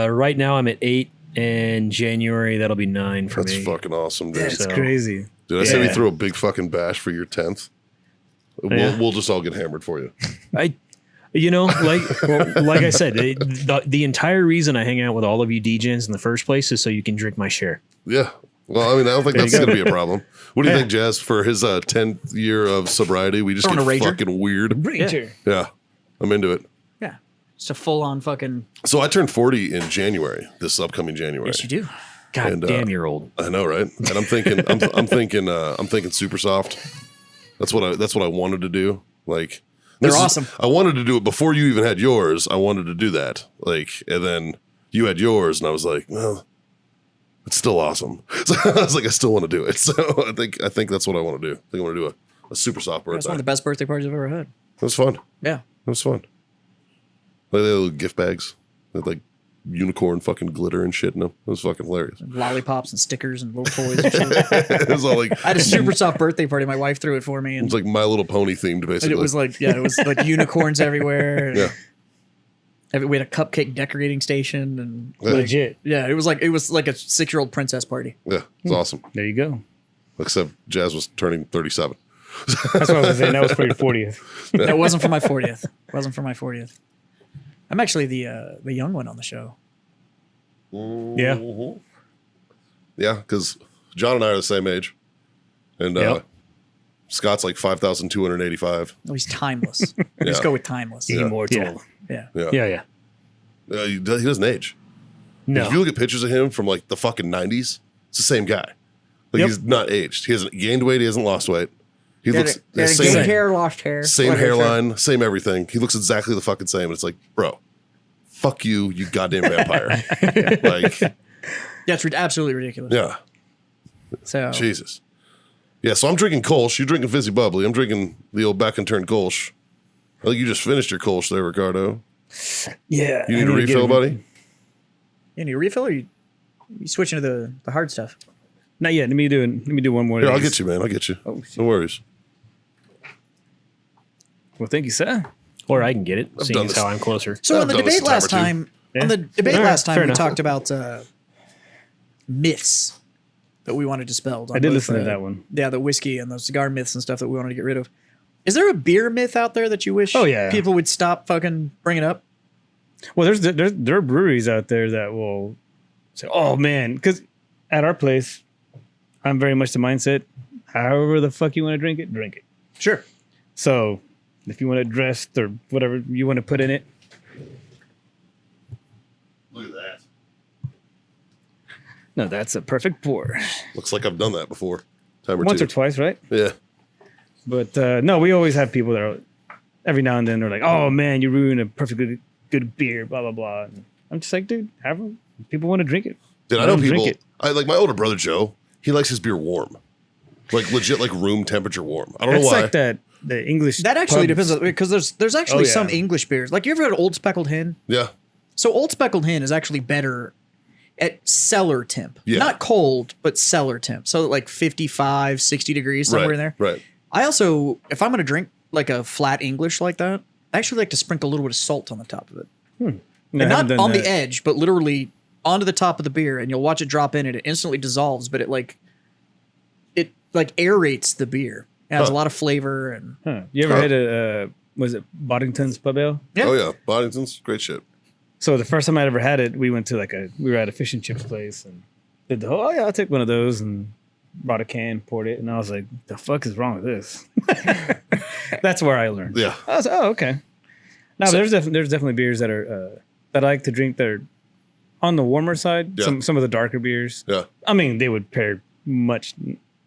Right now I'm at 8, and January that'll be 9 for That's me. fucking awesome, dude. That's So- crazy. Dude, I said we Yeah. throw a big fucking bash for your 10th. Yeah. We'll just all get hammered for you. Like I said, the entire reason I hang out with all of you DJs in the first place is so you can drink my share. Yeah. Well, I mean, I don't think There that's you go. going to be a problem. What do you Yeah. think, Jazz? For his 10th year of sobriety, we just Throwing get a rager? fucking weird. Ranger. Yeah. I'm into it. Yeah, it's a full on fucking. So I turned 40 in January, this upcoming January. Yes, you do. God And, damn, you're old. I know, right? And I'm thinking, I'm thinking super soft. That's what I wanted to do. Like, They're this is- awesome. I wanted to do it before you even had yours. I wanted to do that. Like, and then you had yours, and I was like, well, it's still awesome. So I was like, I still want to do it. So I think that's what I want to do. I think I want to do a super soft That's birthday. one of the best birthday parties I've ever had. It was fun. Yeah. It was fun. Like they had little gift bags. They had like unicorn fucking glitter and shit in them. It was fucking hilarious. Lollipops and stickers and little toys and shit. It was all like I had a super soft birthday party. My wife threw it for me, it and, was like My Little Pony themed, and basically. it was like it was like unicorns everywhere. and Yeah. We had a cupcake decorating station, and Yeah. Legit. yeah, it was like a 6-year-old princess party. Yeah, it's awesome. There you go. Except Jazz was turning 37. That's what I was saying. That was for your 40th. That wasn't for my 40th. Wasn't for my 40th. I'm actually the young one on the show. Yeah. Yeah, because John and I are the same age. And Yep. Scott's like 5,285. Oh, he's timeless. Yeah. Just go with timeless. Yeah. Immortal. Yeah. Yeah. Yeah. He doesn't age. No. If you look at pictures of him from like the fucking 90s, it's the same guy. Like Yep. he's not aged. He hasn't gained weight. He hasn't lost weight. He looks the gained same, hair, lost hair. same whatever. hairline, same everything. He looks exactly the fucking same. And it's like, bro, fuck you, you goddamn vampire. Like, Yeah, it's absolutely ridiculous. yeah, So Jesus. Yeah, so I'm drinking Kolsch. You're drinking Fizzy Bubbly. I'm drinking the old Back Unturned Kolsch. I think you just finished your Kolsch there, Ricardo. Yeah. You need I a to get refill, buddy? you need a refill, or you switching to the hard stuff? Not yet. Let me do one more. Here, of I'll these. get you, man. I'll get you. Oh, shit. No worries. Well, thank you, sir. Or I can get it, seeing done as this. how I'm closer. So on I've the done this debate a time last or two. time, Yeah. on the debate All right, last time, fair we enough. talked about myths that we wanted dispelled. on I did both, listen to that one. Yeah, the whiskey and the cigar myths and stuff that we wanted to get rid of. Is there a beer myth out there that you wish Oh, yeah. people would stop fucking bringing up? Well, there are breweries out there that will say, "Oh man," because at our place, I'm very much the mindset. However the fuck you want to drink it, drink it. Sure. So if you want it dressed or whatever you want to put in it, Look at that. no, that's a perfect pour. Looks like I've done that before. Time or Once two. or twice, right? Yeah. But no, we always have people that are every now and then they're like, "Oh man, you ruined a perfect good beer," blah blah blah. And I'm just like, dude, have them. People want to drink it. Dude, I Let know them people. drink it. I like my older brother Joe. He likes his beer warm, like legit, like room temperature warm. I don't That's know why. like that the English. That actually pub- depends because there's actually Oh, yeah. some English beers. Like you ever had Old Speckled Hen? Yeah, So Old Speckled Hen is actually better at cellar temp. Yeah. Not cold, but cellar temp. So like 55, 60 degrees, somewhere right, in there. Right. I also, if I'm going to drink like a flat English like that, I actually like to sprinkle a little bit of salt on the top of it. No, I And haven't not done on that. the edge, but literally onto the top of the beer, and you'll watch it drop in, and it instantly dissolves, but it aerates the beer. It has a lot of flavor. And You ever had was it Boddington's Pub Ale? Yeah. Oh yeah, Boddington's great shit. So the first time I ever had it, we went to we were at a fish and chips place and did the whole, oh yeah, I'll take one of those, and brought a can, poured it, and I was like, the fuck is wrong with this? That's where I learned. Yeah. I was okay. Now there's definitely beers that are that I like to drink that are on the warmer side. Yeah. Some of the darker beers. Yeah. I mean, they would pair much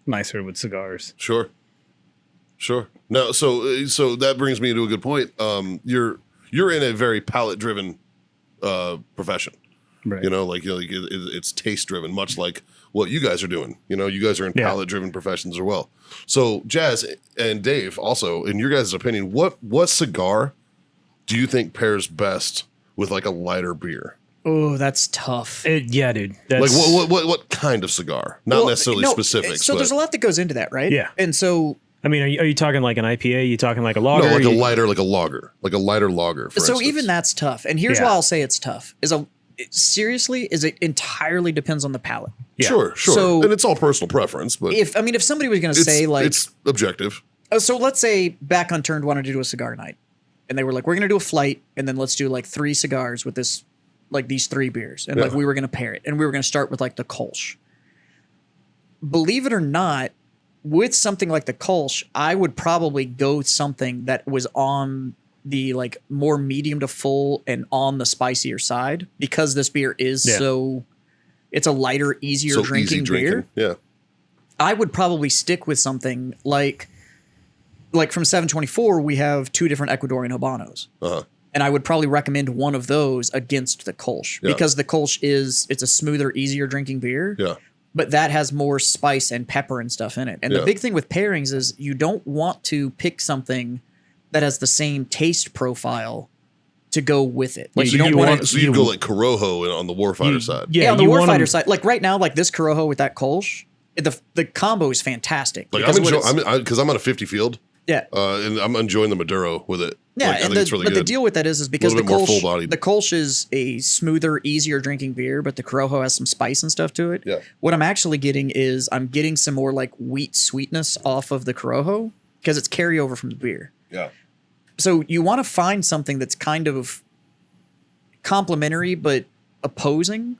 nicer with cigars. Sure. No, so that brings me to a good point. You're in a very palate driven profession. Right. It's taste driven, much like what you guys are doing. You guys are in Yeah. palate driven professions as well. So Jazz and Dave, also, in your guys' opinion, what cigar do you think pairs best with like a lighter beer? Oh, that's tough. Yeah, dude. Like what kind of cigar? Not necessarily specific. So there's a lot that goes into that, right? Yeah. And so I mean, are you talking like an IPA? Are you talking like a lager? no, like a You- lighter, like a lager, like a lighter lager. For instance. even that's tough. And here's Yeah. why I'll say it's tough. It entirely depends on the palate. Yeah. Sure. So- and it's all personal preference, but If somebody was going to say like, it's objective. so let's say Back Unturned wanted to do a cigar night, and they were like, we're going to do a flight, and then let's do like 3 cigars with this, like these 3 beers, and like Yeah. we were going to pair it, and we were going to start with like the Kolsch. Believe it or not, with something like the Kolsch, I would probably go something that was on the like more medium to full and on the spicier side, because this beer is it's a lighter, easier So drinking easy beer. drinking. Yeah. I would probably stick with something like from 724, we have 2 different Ecuadorian Habanos. Uh-huh. And I would probably recommend one of those against the Kolsch, Yeah. because the Kolsch it's a smoother, easier drinking beer. Yeah. But that has more spice and pepper and stuff in it. And Yeah. the big thing with pairings is you don't want to pick something that has the same taste profile to go with it. Like Yeah, you don't you want want- to. So you go like Corojo on the Warfighter side. Yeah, on the you want 'em- Warfighter side. Like right now, like this Corojo with that Kolsch, the combo is fantastic. Like because what it's- because I'm on a 50 field, yeah. and I'm enjoying the Maduro with it. Yeah, Like, I and think it's really but good. the deal with that is because the little bit more Kolsch, full-bodied. the Kolsch is a smoother, easier drinking beer, but the Corojo has some spice and stuff to it. Yeah. What I'm actually getting is I'm getting some more like wheat sweetness off of the Corojo because it's carryover from the beer. Yeah. So you want to find something that's kind of complementary but opposing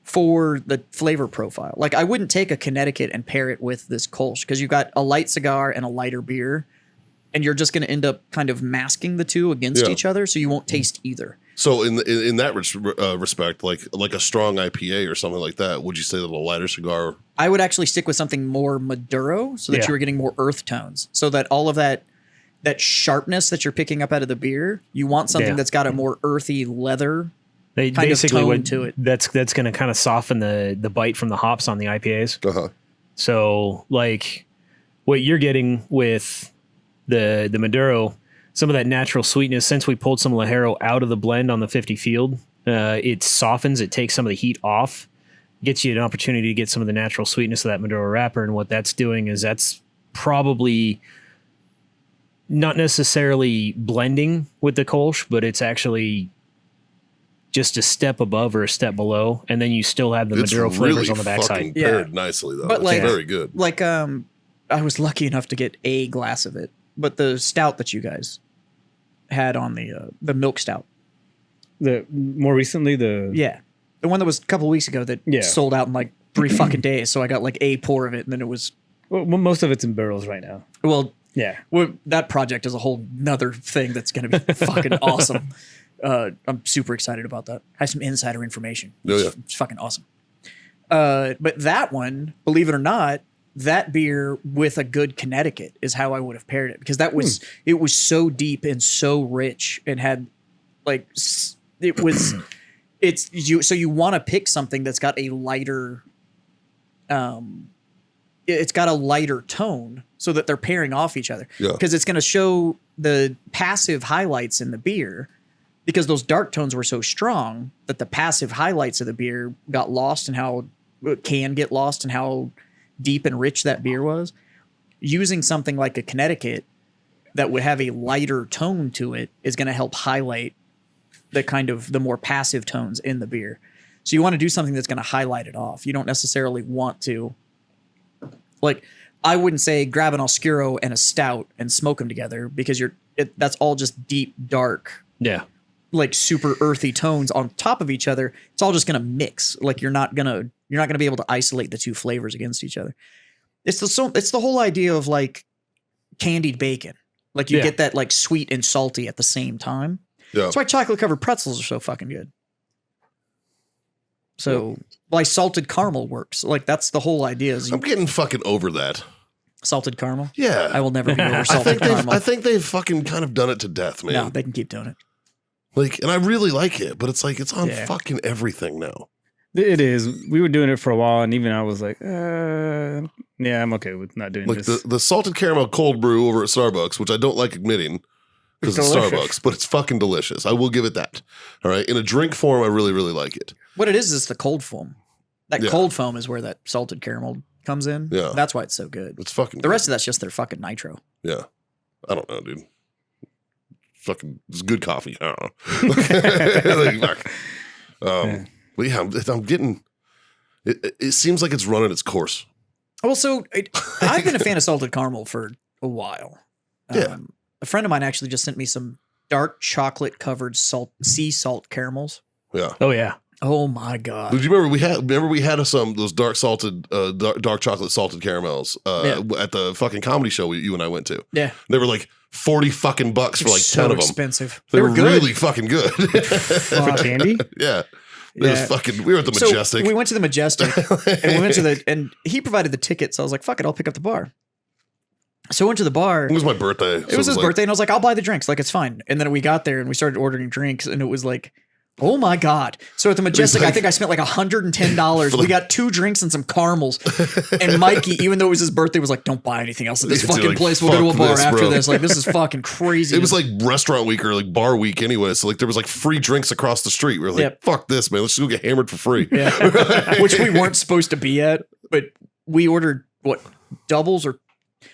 for the flavor profile. Like I wouldn't take a Connecticut and pair it with this Kolsch because you've got a light cigar and a lighter beer, and you're just going to end up kind of masking the two against Yeah. each other, so you won't taste either. So in that respect, like a strong IPA or something like that, would you say that a lighter cigar? I would actually stick with something more Maduro so that Yeah. you were getting more earth tones, so that all of that sharpness that you're picking up out of the beer, you want something Yeah. that's got a more earthy leather. They kind of basically tone what to it. That's going to kind of soften the bite from the hops on the IPAs. Uh huh. So like what you're getting with the Maduro, some of that natural sweetness, since we pulled some Lajero out of the blend on the 50 field, it softens, it takes some of the heat off, gets you an opportunity to get some of the natural sweetness of that Maduro wrapper. And what that's doing is that's probably not necessarily blending with the Kolsch, but it's actually just a step above or a step below. And then you still have the It's Maduro really flavors on the backside. fucking Yeah. paired nicely though. But It's like- very good. Like I was lucky enough to get a glass of it, but the stout that you guys had on the milk stout, The more recently the the one that was a couple weeks ago that Yeah. sold out in like 3 fucking days, so I got like a pour of it, and then it was well, most of it's in barrels right now. well. Yeah. Well, that project is a whole nother thing that's going to be fucking awesome. I'm super excited about that. I have some insider information. Oh, yeah. It's fucking awesome. But that one, believe it or not, that beer with a good Connecticut is how I would have paired it, because that was it was so deep and so rich and had like it was it's you. So you want to pick something that's got a lighter it's got a lighter tone so that they're pairing off each other. Yeah. Because it's going to show the passive highlights in the beer, because those dark tones were so strong that the passive highlights of the beer got lost, and how it can get lost and how deep and rich that beer was. Using something like a Connecticut that would have a lighter tone to it is going to help highlight the kind of the more passive tones in the beer. So you want to do something that's going to highlight it off. You don't necessarily want to, like, I wouldn't say grab an Oscuro and a stout and smoke them together because that's all just deep, dark, like super earthy tones on top of each other. It's all just going to mix. Like you're not going to be able to isolate the two flavors against each other. It's the whole idea of like candied bacon. Like you get that like sweet and salty at the same time. Yeah. That's why chocolate covered pretzels are so fucking good. So why salted caramel works. Like that's the whole idea. I'm getting fucking over that. Salted caramel? Yeah. I will never be over salted caramel. I think they've fucking kind of done it to death, man. No, they can keep doing it. Like, and I really like it, but it's like, it's on fucking everything now. It is. We were doing it for a while, and even I was like, yeah, I'm okay with not doing this. Like the salted caramel cold brew over at Starbucks, which I don't like admitting because it's Starbucks, but it's fucking delicious. I will give it that. All right. In a drink form, I really, really like it. What it is the cold foam. That cold foam is where that salted caramel comes in. Yeah. That's why it's so good. It's fucking The rest of that's just their fucking nitro. Yeah. I don't know, dude. Fucking, it's good coffee. I don't know. But yeah, I'm getting, it seems like it's running its course. Well, so I've been a fan of salted caramel for a while. A friend of mine actually just sent me some dark chocolate covered sea salt caramels. Yeah. Oh yeah. Oh my god! Did you remember we had some those dark salted dark chocolate salted caramels at the fucking comedy show you and I went to. Yeah, they were like $40 fucking for like so 10 of them. Expensive. They were really fucking good. For candy? Yeah. It was fucking. We were at the Majestic. So we went to the Majestic, and we went to and he provided the ticket. So I was like, "Fuck it, I'll pick up the bar." So I went to the bar. It was my birthday. It was his birthday, and I was like, "I'll buy the drinks. Like it's fine." And then we got there and we started ordering drinks, and it was like, oh my god! So at the Majestic, I think I spent like $110. We got 2 drinks and some caramels. And Mikey, even though it was his birthday, was like, "Don't buy anything else at this fucking place. We'll go to a bar after this. Like this is fucking crazy." It was like restaurant week or like bar week anyway. So like there was like free drinks across the street. We were like, "Fuck this, man! Let's just go get hammered for free." Yeah. Which we weren't supposed to be at, but we ordered doubles or.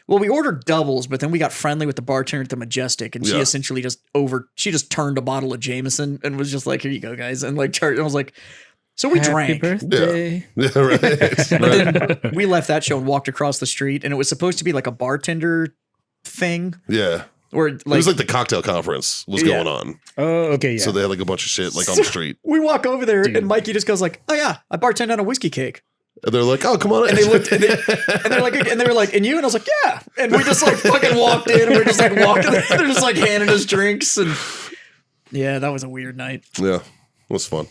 Well, we ordered doubles, but then we got friendly with the bartender at the Majestic, and she essentially she just turned a bottle of Jameson and was just like, "Here you go, guys," and like charged. I was like, so we drank. Birthday. Yeah, right. But then we left that show and walked across the street, and it was supposed to be like a bartender thing. Yeah. Where like, it was like the cocktail conference was going on. Oh, okay, yeah. So they had like a bunch of shit like on the street. We walk over there, and Mikey just goes like, "Oh yeah, I bartend on a whiskey cake." And they're like, "Oh, come on in." And they looked, and they were like, "And you?" And I was like, "Yeah." And we just like fucking walked in, and we're just like walking. They're just like handing us drinks, and yeah, that was a weird night. Yeah, it was fun.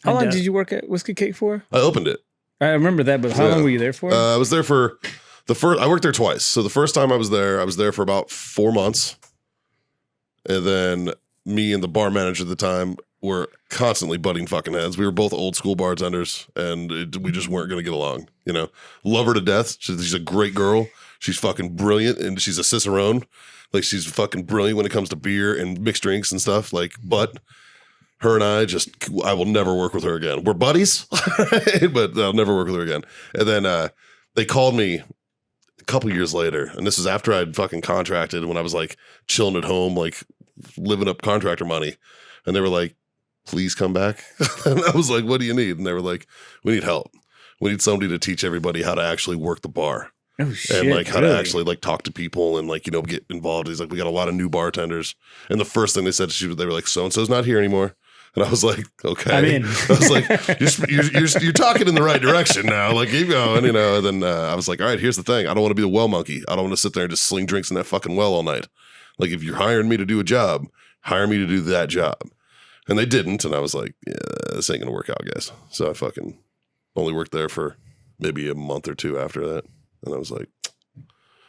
How long did you work at Whiskey Cake for? I opened it. I remember that, but how long were you there for? I was there for the first. I worked there twice. So the first time I was there for about 4 months, and then me and the bar manager at the time were constantly butting fucking heads. We were both old school bartenders, and we just weren't going to get along. You know, love her to death. She's a great girl. She's fucking brilliant, and she's a cicerone. Like she's fucking brilliant when it comes to beer and mixed drinks and stuff. Like, but her and I will never work with her again. We're buddies, but I'll never work with her again. And then they called me a couple years later, and this is after I'd fucking contracted when I was like chilling at home, like living up contractor money. And they were like, "Please come back." And I was like, "What do you need?" And they were like, "We need help. We need somebody to teach everybody how to actually work the bar." Oh shit! And like how to actually like talk to people and like, you know, get involved. He's like, "We got a lot of new bartenders." And the first thing they said, they were like, "So-and-so's not here anymore." And I was like, "Okay." I'm in. I was like, you're talking in the right direction now. Like, keep going, you know. And then I was like, "All right, here's the thing. I don't want to be the well monkey. I don't want to sit there and just sling drinks in that fucking well all night. Like, if you're hiring me to do a job, hire me to do that job." And they didn't. And I was like, "Yeah, this ain't going to work out, guys." So I fucking only worked there for maybe a month or 2 after that. And I was like,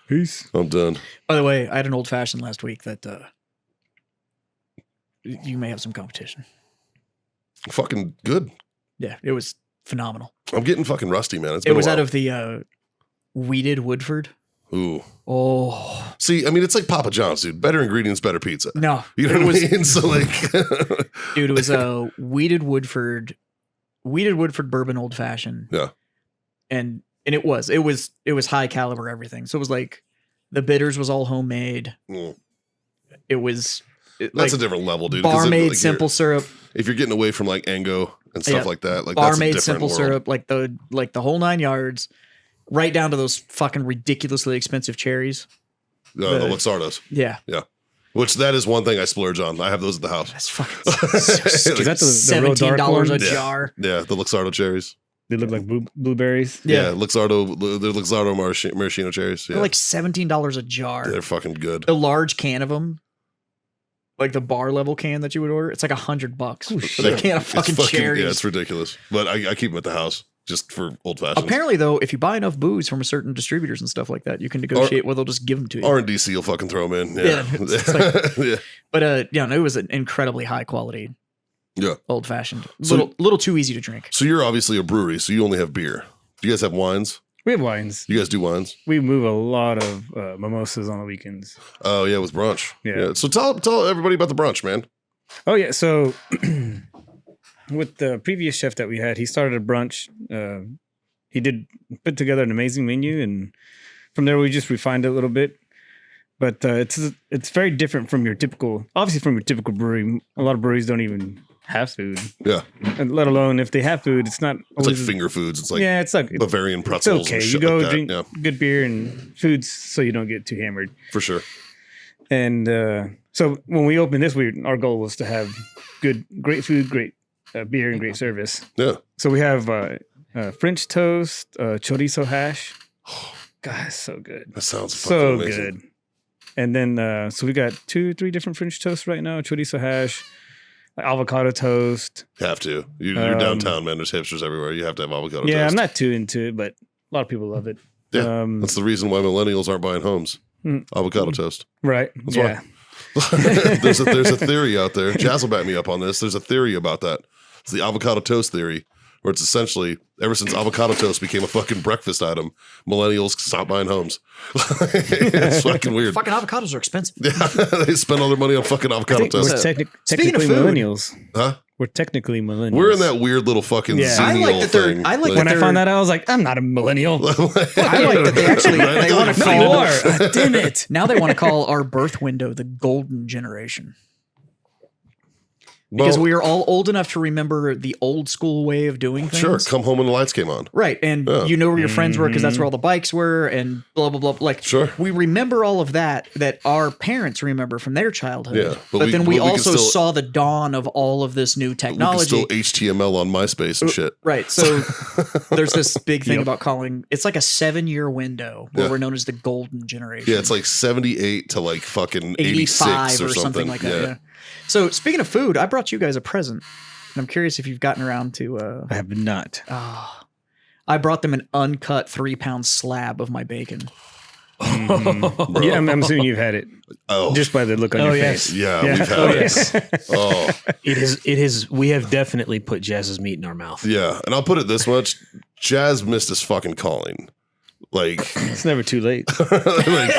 peace. I'm done. By the way, I had an old fashioned last week that you may have some competition. Fucking good. Yeah, it was phenomenal. I'm getting fucking rusty, man. It was out of the Weeded Woodford. Ooh. Oh. See, I mean, it's like Papa John's, dude. Better ingredients, better pizza. No. You know what I mean? So like dude, it was a Weeded Woodford bourbon old fashioned. Yeah. And it was high caliber everything. So it was like the bitters was all homemade. Mm. It was that's a different level, dude. Barmaid simple syrup. if you're getting away from like Ango and stuff like that, like that's a barmaid different simple world. syrup, like the whole 9 yards, right down to those fucking ridiculously expensive cherries. The Luxardos. Yeah. Yeah. Which that is one thing I splurge on. I have those at the house. That's fucking so Is that the real dark $17 a one? jar. Yeah, the Luxardo cherries. They look like blueberries. Yeah, Luxardo, the Luxardo maraschino cherries. Yeah. They're like $17 a jar. They're fucking good. The large can of them, like the bar level can that you would order, it's like $100 for the can of fucking cherries. Yeah, it's ridiculous. But I keep them at the house just for old fashions. Apparently, though, if you buy enough booze from certain distributors and stuff like that, you can negotiate where they'll just give them to you. R&DC will fucking throw them in. Yeah. It's like- Yeah. But yeah, no, it was an incredibly high quality, old fashioned, So- little too easy to drink. So you're obviously a brewery, so you only have beer. Do you guys have wines? We have wines. You guys do wines? We move a lot of mimosas on the weekends. Oh yeah, with brunch. Yeah. So tell everybody about the brunch, man. Oh yeah, so with the previous chef that we had, he started a brunch. He did put together an amazing menu, and from there we just refined it a little bit. But it's very different from your typical brewery. A lot of breweries don't even have food, Yeah. and let alone if they have food, it's not It's like always finger foods. It's like it's like Bavarian it's pretzels. okay. And You shit go like that. drink Yeah, good beer and foods, so you don't get too hammered. for sure. And so when we opened this, our goal was to have great food, great beer, and great service. Yeah. So we have French toast, chorizo hash. God, it's so good. That sounds fucking So amazing. good. And then, so we got 2-3 different French toasts right now. Chorizo hash, avocado toast. Have to. You're downtown, man. There's hipsters everywhere. You have to have avocado Yeah, toast. I'm not too into it, but a lot of people love it. Yeah. That's the reason why millennials aren't buying homes. Avocado toast. Right. That's yeah. there's a theory out there. Jazz will back me up on this. There's a theory about that. It's the avocado toast theory, where it's essentially ever since avocado toast became a fucking breakfast item, millennials stopped buying homes. It's fucking weird. Fucking avocados are expensive. Yeah, they spend all their money on fucking I avocado think we're toast. Speaking of technically food- millennials. Huh? We're technically millennials. We're in that weird little fucking Yeah. I like zennial that they're- thing. I like When that I found that out, I was like, I'm not a millennial. I like that they actually they want to No, call you are. Damn it. now they want to call our birth window the golden generation. Because Well, we are all old enough to remember the old school way of doing things. sure, come home when the lights came on. Right. And Yeah. you know where your friends were because that's where all the bikes were and blah, blah, blah. Like, Sure. we remember all of that our parents remember from their childhood. Yeah, But then we but we can also still- saw the dawn of all of this new We can technology. still HTML on MySpace and shit. Right. So there's this big thing about calling it's like a 7-year window where Yeah. we're known as the golden generation. Yeah, it's like 78 to like fucking 85 86 or something like that. Yeah. Yeah. So speaking of food, I brought you guys a present. And I'm curious if you've gotten around to I have not. I brought them an uncut 3-pound slab of my bacon. Bro. Yeah, I'm assuming you've had it Oh, just by the look on your yes. face. yeah, we've had it. Yes. Oh, It is. We have definitely put Jazz's meat in our mouth. yeah. And I'll put it this much: Jazz missed his fucking calling. Like, It's never too late. like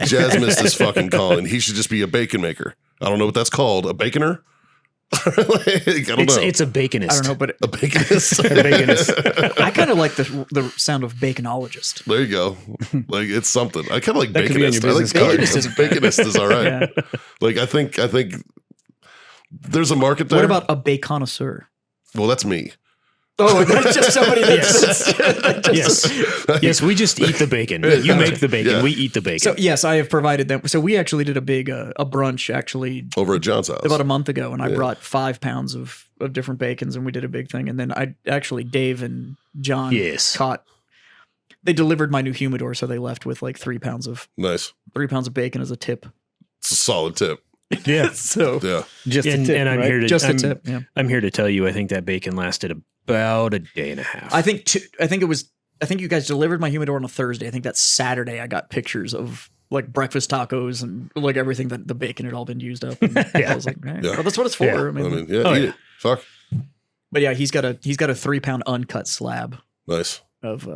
Jazz missed his fucking calling. He should just be a bacon maker. I don't know what that's called. A baconer? Like, I don't know. It's a baconist. I don't know, but A baconist. Baconist. I kind of like the sound of baconologist. There you go. Like, it's something. I kind of like That could be on your baconist. I like business card. Baconist isn't baconist is all right. Yeah. Like, I think there's a market there. What about a baconnoisseur? Well, that's me. Oh, that's just somebody that Yes, we just eat the bacon. You make the bacon. Yeah. We eat the bacon. So yes, I have provided them. So we actually did a big a brunch actually Over at John's house. about a month ago, and I brought 5 pounds of different bacons, and we did a big thing. And then I actually Dave and John Yes. they delivered my new humidor, so they left with like 3 pounds of Nice. bacon as a tip. It's a solid tip. yeah. So Yeah. Just a And, tip, and I'm right? here to just a I'm, tip. Yeah, I'm here to tell you, I think that bacon lasted about a day and a half. I think you guys delivered my humidor on a Thursday. I think that Saturday I got pictures of like breakfast tacos and like everything that the bacon had all been used up. And I was like, right, Yeah. well, that's what it's for. Yeah. I mean, I mean, yeah, Oh, eat yeah. it. Fuck. but yeah, he's got a 3-pound uncut slab Nice. of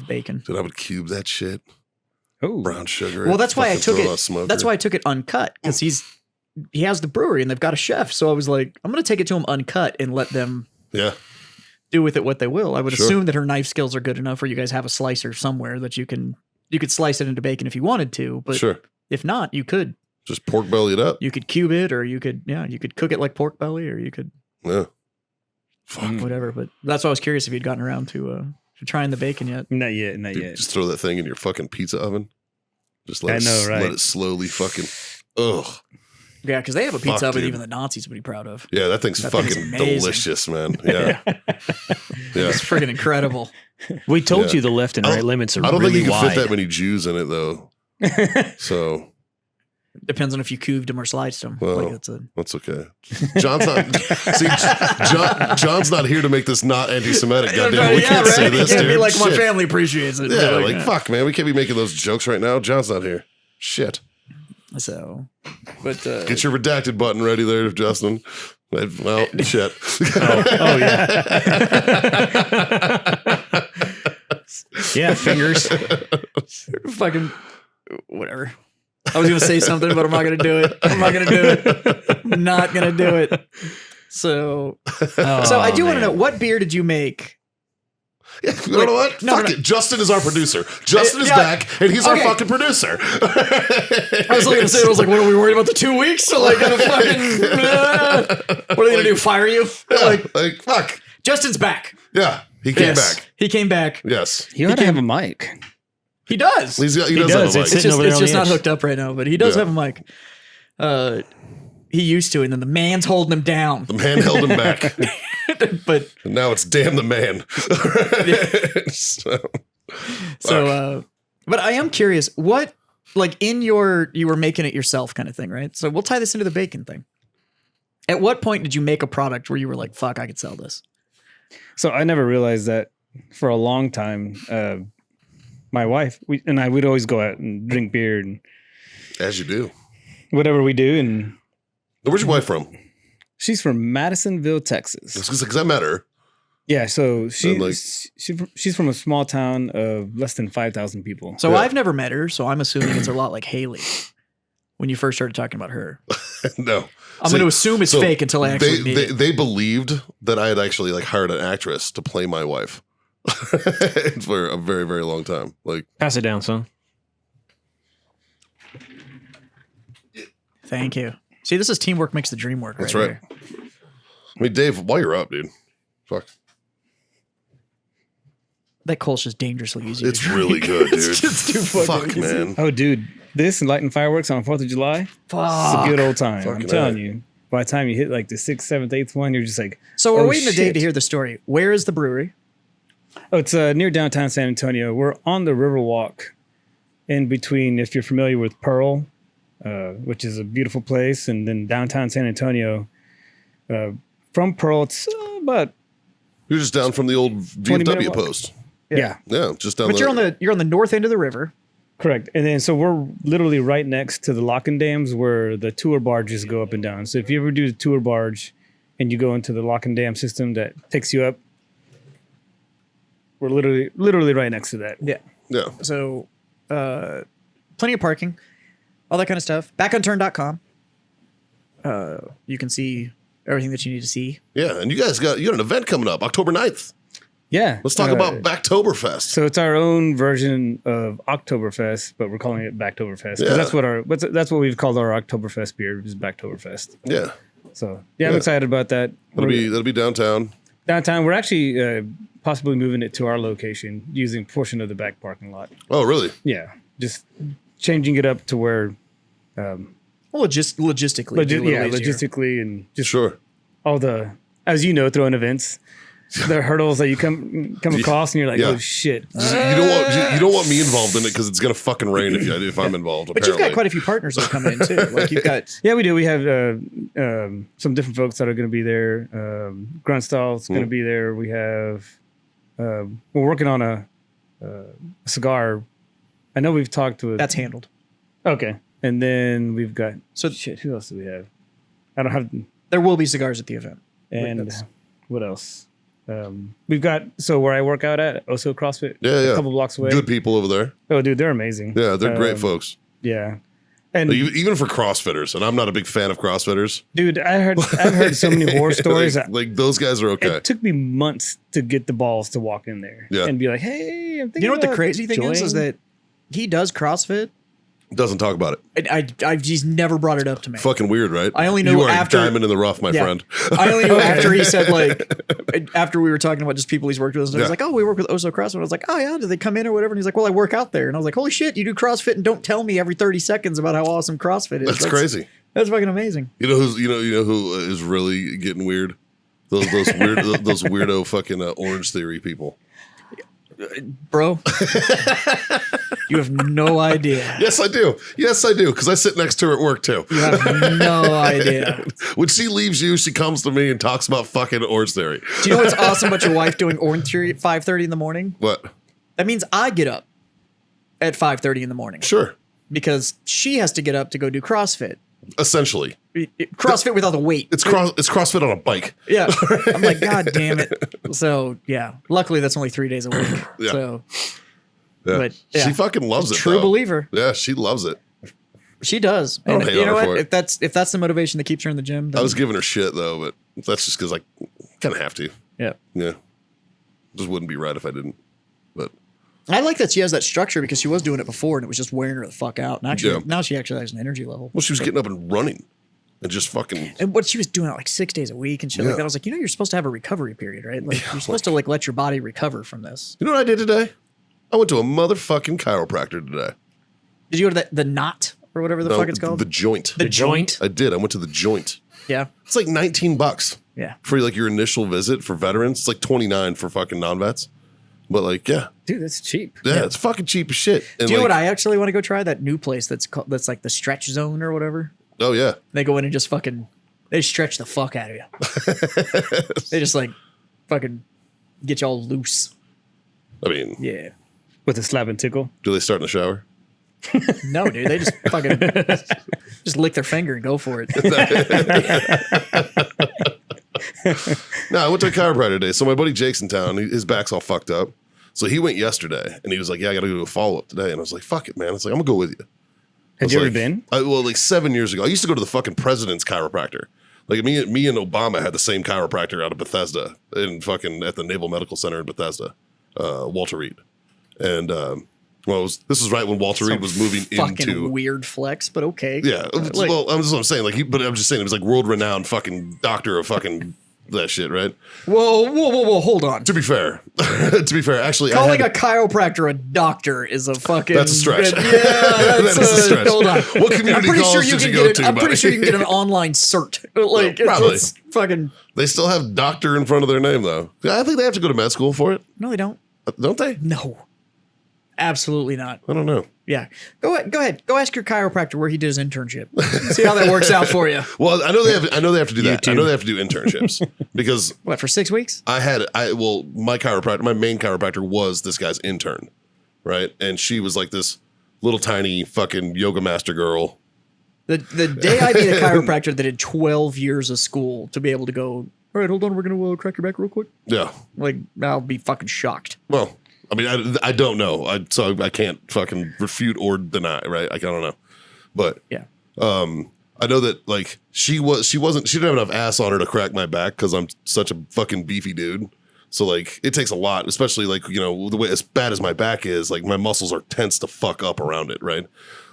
bacon. Dude, I would cube that shit. Oh, Brown sugar. Well, that's why I fucking took throw it. out a smoker. That's why I took it uncut because he has the brewery and they've got a chef. So I was like, I'm going to take it to him uncut and let them Yeah. do with it what they will. I would Sure. assume that her knife skills are good enough, or you guys have a slicer somewhere that you could slice it into bacon if you wanted to. But Sure. if not, you could Just pork belly it up. cube it, or you could cook it like pork belly, or you could Yeah. Fuck. whatever. But that's why I was curious if you'd gotten around to trying the bacon yet. Not yet. Dude, just throw that thing in your fucking pizza oven. Just let right? Let it slowly fucking. Ugh. Yeah, because they have a pizza Fuck, oven dude. even the Nazis would be proud of. Yeah, that thing's That thing's fucking amazing. delicious, man. Yeah. Yeah. It's friggin' incredible. We told Yeah. you the left and right limits are I don't really think you can wide. fit that many Jews in it though. So Depends on if you cubed them or sliced them. Well, like it's a, that's okay. John's not. See, John's not here to make this not anti-Semitic. Goddamn, we can't say this, You can't dude. be like, my Shit. family appreciates it. Yeah, Be like fuck, man. We can't be making those jokes right now. John's not here. Shit. So, but Get your redacted button ready there, Justin. Well, shit. Oh yeah. Yeah, fingers. fucking whatever. I was gonna say something, but I'm not gonna do it. I'm not gonna do it. I'm not gonna do it. So I do want to know, what beer did you make? Yeah, you know what? No, Fuck no, it. Justin is our producer. Justin is Yeah. back, and he's our Okay. fucking producer. I was looking to say, I was like, what are we worried about the 2 weeks? So like, gonna fucking, what are they gonna do? Fire you? like fuck. Justin's back. Yeah, he came Yes. back. He came back. Yes, You ought to have a mic. He does. he does. does. Have a It's mic. sitting over there It's on just the not edge. hooked up right now, but he does Yeah. have a mic. He used to, and then the man's holding him down. The man held him back. But And now it's damn the man. So, but I am curious, what, like you were making it yourself kind of thing, right? So we'll tie this into the bacon thing. At what point did you make a product where you were like, fuck, I could sell this? So I never realized that for a long time. My wife and I would always go out and drink beer and as you do. whatever we do. And Where's your wife from? she's from Madisonville, Texas. Because I met her. Yeah, so And, like- she's from a small town of less than 5,000 people. So Yeah. I've never met her, so I'm assuming it's a lot like Haley when you first started talking about her. No. I'm See, going to assume it's so fake until I actually meet it. they believed that I had actually like hired an actress to play my wife for a very, very long time. Like, Pass it down, son. Thank you. See, this is teamwork makes the dream work. that's right right. here. I mean, Dave, while you're up, dude, fuck. That Kolsch is dangerously easy. It's to really drink. good, dude. It's just too fucking Fuck, easy. man. Oh, dude, this and lighting fireworks on 4th of July, it's a good old time. I'm Fucking telling A. you. By the time you hit like the 6th, 7th, 8th one, you're just like, So we're oh, waiting to Dave shit. to hear the story. Where is the brewery? Oh, it's near downtown San Antonio. We're on the Riverwalk in between, if you're familiar with Pearl, which is a beautiful place, and then downtown San Antonio. From Pearl, it's about, You're just down from the old 20-minute VFW walk. post. yeah, Yeah, just down But there. you're on the north end of the river. correct. And then so we're literally right next to the lock-in dams where the tour barges go up and down. So if you ever do the tour barge and you go into the lock-in dam system that takes you up, we're literally right next to that. Yeah. Yeah. So plenty of parking, all that kind of stuff. Backunturned.com. You can see everything that you need to see. Yeah. And you got an event coming up, October 9th. Yeah. Let's talk about Backtoberfest. So it's our own version of Oktoberfest, but we're calling it Backtoberfest. 'Cause Yeah. that's what we've called our Oktoberfest beer, is Backtoberfest. Yeah. So yeah, I'm Yeah. excited about that. That'll be downtown. Downtown. We're actually possibly moving it to our location using a portion of the back parking lot. Oh, really? Yeah, just changing it up to where, Well, logistically. it'd be a little easier. logistically and just Sure. all the, as you know, throwing events, the hurdles that you come across, and you're like, Yeah. oh shit. You don't want me involved in it because it's gonna fucking rain if I'm involved. But you've got quite a few partners that are coming in too. Like you've got Yeah, we do. We have some different folks that are going to be there. Grunstall's going to be there. We have. We're working on a cigar. I know we've talked with. that's handled. Okay, and then we've got. So Shit, who else do we have? I don't have. there will be cigars at the event. And that's- what else? We've got where I work out at Oso CrossFit. Yeah. A couple blocks away. Good people over there. Oh, dude, they're amazing. Yeah, they're great folks. Yeah, and Even for CrossFitters, and I'm not a big fan of CrossFitters. dude, I've heard so many horror stories. like those guys are okay. It took me months to get the balls to walk in there Yeah. and be like, "Hey, I'm thinking You know what the about crazy thing is joining." that he does CrossFit Doesn't talk about it. He's never brought it up to me. Fucking weird, right? I only know you are after a diamond in the rough, my friend. I only know after he said after we were talking about just people he's worked with. And he's like, oh, we work with Oso CrossFit. I was like, oh yeah, do they come in or whatever? And he's like, well, I work out there. And I was like, holy shit, you do CrossFit and don't tell me every 30 seconds about how awesome CrossFit is. That's crazy. That's fucking amazing. You know who is really getting weird? Those weirdo fucking Orange Theory people. Bro, you have no idea. Yes, I do. Because I sit next to her at work too. You have no idea. When she leaves you, she comes to me and talks about fucking Orange Theory. Do you know what's awesome about your wife doing Orange Theory at 5:30 in the morning? What? That means I get up at 5:30 in the morning. Sure. Because she has to get up to go do CrossFit. Essentially. CrossFit without the weight. It's CrossFit on a bike. Yeah. I'm like, God damn it. So, yeah. Luckily, that's only 3 days a week. Yeah. So, Yeah. but yeah. She fucking loves it. True believer. Yeah, she loves it. She does. I don't And hate you on know her for what? it. If that's the motivation that keeps her in the gym, then I was giving her shit though, but that's just because I kind of have to. yeah. Yeah. Just wouldn't be right if I didn't. But I like that she has that structure because she was doing it before and it was just wearing her the fuck out. And actually, Yeah. now she actually has an energy level. well, she was getting up and running and just fucking. And what she was doing like 6 days a week and shit Yeah. like that. I was like, you're supposed to have a recovery period, right? Like you're supposed to like let your body recover from this. You know what I did today? I went to a motherfucking chiropractor today. Did you go to the knot or whatever the fuck it's called? The joint. The joint? I did. I went to the joint. Yeah. It's like $19 Yeah. for like your initial visit for veterans. It's like $29 for fucking non-vets. But like, yeah, Dude, that's cheap. it's fucking cheap as shit. And Do you know like, what I actually want to go try? That new place that's like the stretch zone or whatever. oh yeah, They go in and just fucking they stretch the fuck out of you. They just like fucking get you all loose. I mean, Yeah. With a slap and tickle. do they start in the shower? No, dude. They just fucking just lick their finger and go for it. No, I went to a chiropractor today. So my buddy Jake's in town. His back's all fucked up. So he went yesterday, and he was like, "Yeah, I got to do a follow up today." And I was like, "Fuck it, man." It's like I'm gonna go with you. Had you ever been? Like 7 years ago, I used to go to the fucking president's chiropractor. Like me and Obama had the same chiropractor out of Bethesda in fucking at the Naval Medical Center in Bethesda, Walter Reed. And this was right when Walter Reed was moving Fucking into weird flex, but okay. yeah. Like- Well, that's what I'm saying. Like, but I'm just saying it was like world renowned fucking doctor of fucking that shit, right? Whoa, hold on. To be fair, actually, Calling a chiropractor a doctor is a fucking That's a stretch. Yeah, that's That is a stretch. Hold on. What community college did you go to? I'm pretty buddy? sure you can get an online cert. Like Probably. it's fucking They still have doctor in front of their name though. I think they have to go to med school for it, no, they don't. don't they? No, absolutely not. I don't know. Yeah, go ahead. Go ask your chiropractor where he did his internship. See how that works out for you. Well, I know they have to do that. YouTube. I know they have to do internships because What for 6 weeks? my main chiropractor was this guy's intern, right? And she was like this little tiny fucking yoga master girl. The day I need a chiropractor that did 12 years of school to be able to go, all right, hold on, we're going to crack your back real quick. Yeah. Like, I'll be fucking shocked. Well, I mean, I don't know. So I can't fucking refute or deny, right? I don't know. But Yeah. I know that like she didn't have enough ass on her to crack my back because I'm such a fucking beefy dude. So like it takes a lot, especially like, the way as bad as my back is, like my muscles are tense to fuck up around it, right?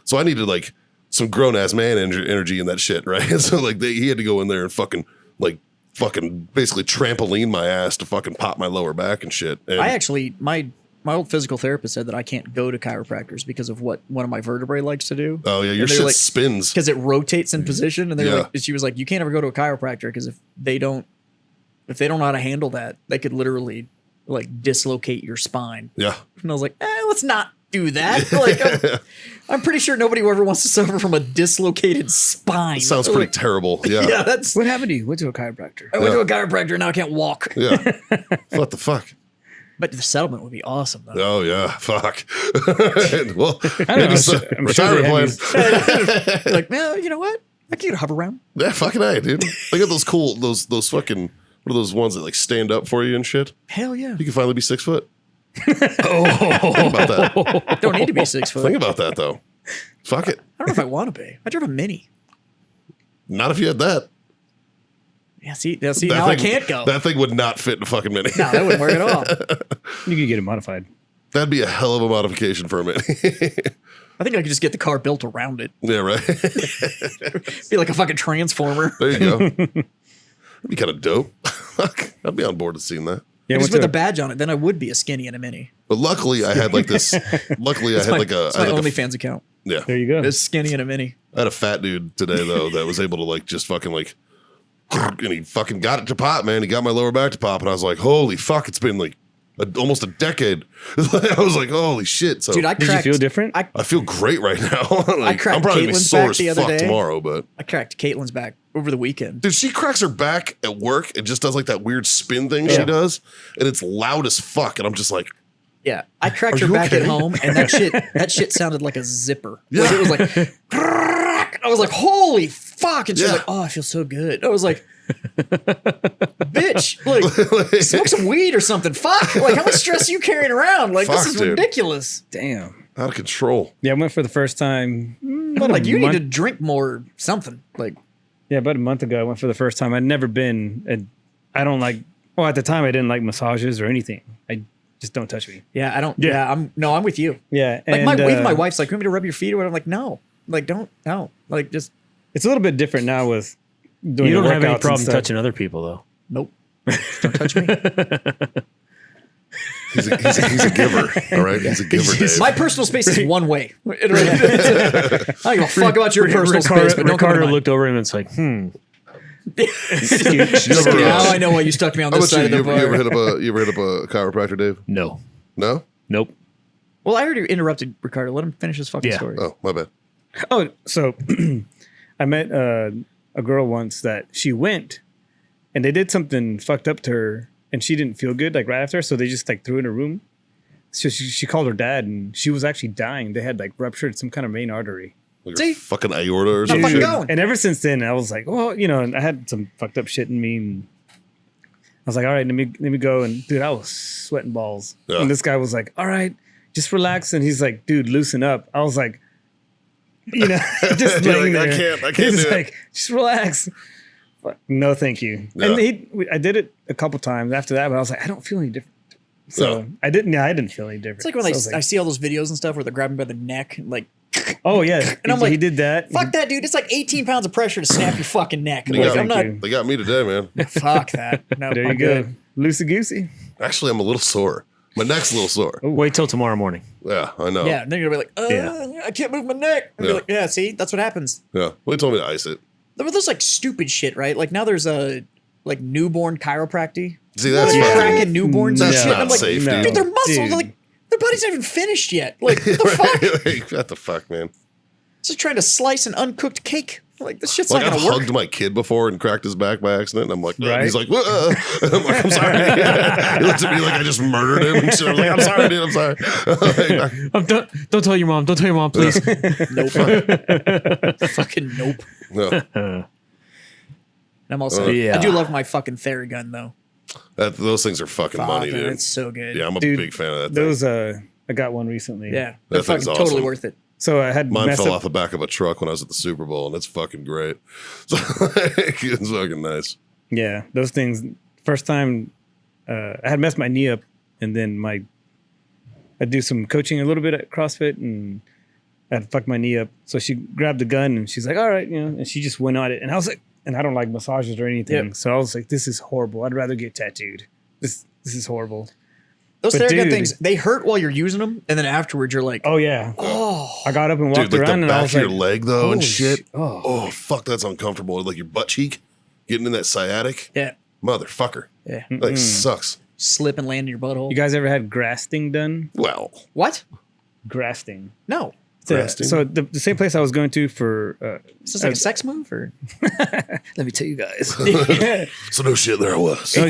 So I needed like some grown ass man energy in that shit, right? So like he had to go in there and fucking basically trampoline my ass to fucking pop my lower back and shit. And I actually, my old physical therapist said that I can't go to chiropractors because of what one of my vertebrae likes to do. oh yeah, your And they're shit like- spins. Because it rotates in position, and they're Yeah. like, she was like, you can't ever go to a chiropractor because if they don't know how to handle that, they could literally like dislocate your spine. Yeah. And I was like, let's not do that. Like, I'm pretty sure nobody ever wants to suffer from a dislocated spine. Sounds pretty Like, terrible. Yeah. yeah, that's. What happened to you? Went to a chiropractor. I went to a chiropractor and now I can't walk. Yeah. What the fuck? But the settlement would be awesome though. Oh yeah, fuck. Well, I don't know. I'm sure they retirement have plan. You're like, well, you know what? I can get a hover round. Yeah, fucking A, dude. Look at those cool those fucking what are those ones that like stand up for you and shit? Hell yeah. You can finally be 6 foot. Think about that. Don't need to be 6 foot. Think about that though. Fuck it. I don't know if I want to be. I drive a mini. Not if you had that. Yeah, see, That now I thing- can't go. That thing would not fit in a fucking mini. No, that wouldn't work at all. You could get it modified. That'd be a hell of a modification for a Mini. I think I could just get the car built around it. Yeah, right. Be like a fucking transformer. There you go. That'd be kind of dope. I'd be on board with seeing that. Yeah, Just with a badge on it, then I would be a skinny in a Mini. But luckily, I had like this. Luckily, I had like a. It's I my had like a OnlyFans account. yeah. There you go. It's skinny in a Mini. I had a fat dude today though that was able to like just fucking like, and he fucking got it to pop, man. He got my lower back to pop, and I was like, holy fuck! It's been like almost a decade. I was like, holy shit! So, Dude, Did you feel different? I feel great right now. Like, cracked I'm probably gonna be Caitlin's sore back as the other fuck day. tomorrow, but I cracked Caitlin's back over the weekend. dude, she cracks her back at work and just does like that weird spin thing she does, and it's loud as fuck, and I'm just like, Yeah, I cracked her you back okay? at home, and that shit sounded like a zipper. Yeah. Like, it was like, I was like, holy fuck! And she was Yeah. like, oh, I feel so good. I was like, bitch, like, smoke some weed or something. Fuck! Like, how much stress are you carrying around? Like, Fuck, this is dude. ridiculous. Damn. out of control. Yeah, I went for the first time. But like, you need month- to drink more something. Like, Yeah, about a month ago, I went for the first time. I'd never been. I don't like. Well, at the time, I didn't like massages or anything. I just don't touch me. yeah, I don't. Yeah. Yeah, I'm with you. Yeah, Like, and, my wife's like, "You want me to rub your feet?" Or whatever. I'm like, no. Like, don't. Like, just It's a little bit different now with doing. You don't the have any workouts and problem stuff. touching other people, though. nope. Don't touch me. He's a giver. All right, he's a giver. Dave. My personal space is one way. I don't give a fuck about your personal space, but don't come Ricardo to mine. looked over him and it's like, You Now ever, I know why you stuck me on how this about side you? of the You ever bar. hit up a chiropractor, Dave? no. No. Nope. Well, I already interrupted Ricardo. Let him finish his fucking Yeah. story. Oh, my bad. Oh, so I met a girl once that she went, and they did something fucked up to her, and she didn't feel good like right after. So they just like threw her in a room. So she called her dad, and she was actually dying. They had like ruptured some kind of main artery. Like See? a fucking aorta or I'm some fucking shit. going. And ever since then, I was like, well, you know, and I had some fucked up shit in me, and I was like, all right, let me go. And dude, I was sweating balls. Yeah. And this guy was like, all right, just relax. And he's like, dude, loosen up. I was like, you know, just You're laying like, there. I can't He's do like, it. just relax. But no, thank you. Yeah. And I did it a couple times after that, but I was like, I don't feel any different. So No. I didn't feel any different. It's like when So I was I see all those videos and stuff where they're grabbing by the neck, and like, oh yeah, and I'm he like, did that. fuck that, dude. It's like 18 pounds of pressure to snap your fucking neck. They Like, got I'm not. They got me today, man. Fuck that. No, There you I'm go, good. loosey goosey. Actually, I'm a little sore. My neck's a little sore. Wait till tomorrow morning. Yeah, I know. Yeah, and then you're gonna be like, Yeah. I can't move my neck. And Yeah. be like, yeah, see, that's what happens. Yeah. Well, he told me to ice it. There was like stupid shit, right? Like now there's a like newborn chiropractic. See, that's Like, fucking- cracking newborns and That's shit. not I'm like, safe, no. dude, their muscles Dude. are like their body's not even finished yet. Like what the fuck? Like, what the fuck, man? It's like trying to slice an uncooked cake. Like this shit's Like, not I've gonna work. hugged my kid before and cracked his back by accident. And I'm like, Right. he's like, "Whoa." And I'm like, I'm sorry. He looks at me like I just murdered him. And shit. I'm like, I'm sorry, dude. I'm sorry. Don't tell your mom. Don't tell your mom, please. Nope. Fucking nope. No, And I'm also Yeah. I do love my fucking Theragun though. those things are fucking money, Fuck, dude. it's so good. Yeah, I'm a Dude, big fan of that thing. Those I got one recently. Yeah. They're That thing's fucking totally awesome. worth it. So I had Mine messed fell up. off the back of a truck when I was at the Super Bowl, and it's fucking great. So, it's fucking nice. Yeah, those things. First time, I had messed my knee up, and then I do some coaching a little bit at CrossFit, and I had fucked my knee up. So she grabbed the gun, and she's like, "All right," you know, and she just went on it, and I was like, and I don't like massages or anything, Yep. so I was like, "This is horrible. I'd rather get tattooed. This is horrible." Those But Theragun dude- things, they hurt while you're using them, and then afterwards you're like, Oh yeah, I got up and walked Dude, like around, the and I back was of like, your leg, though, and "Holy shit. sh- oh. Oh, fuck, that's uncomfortable. Like your butt cheek, getting in that sciatic. yeah, Motherfucker. yeah, Like, sucks. slip and land in your butthole. You guys ever had grafting done? Well, What? Grafting. No. Grafting? So the same place I was going to for Is this like a sex move or? let me tell you guys. so no shit, there I was. So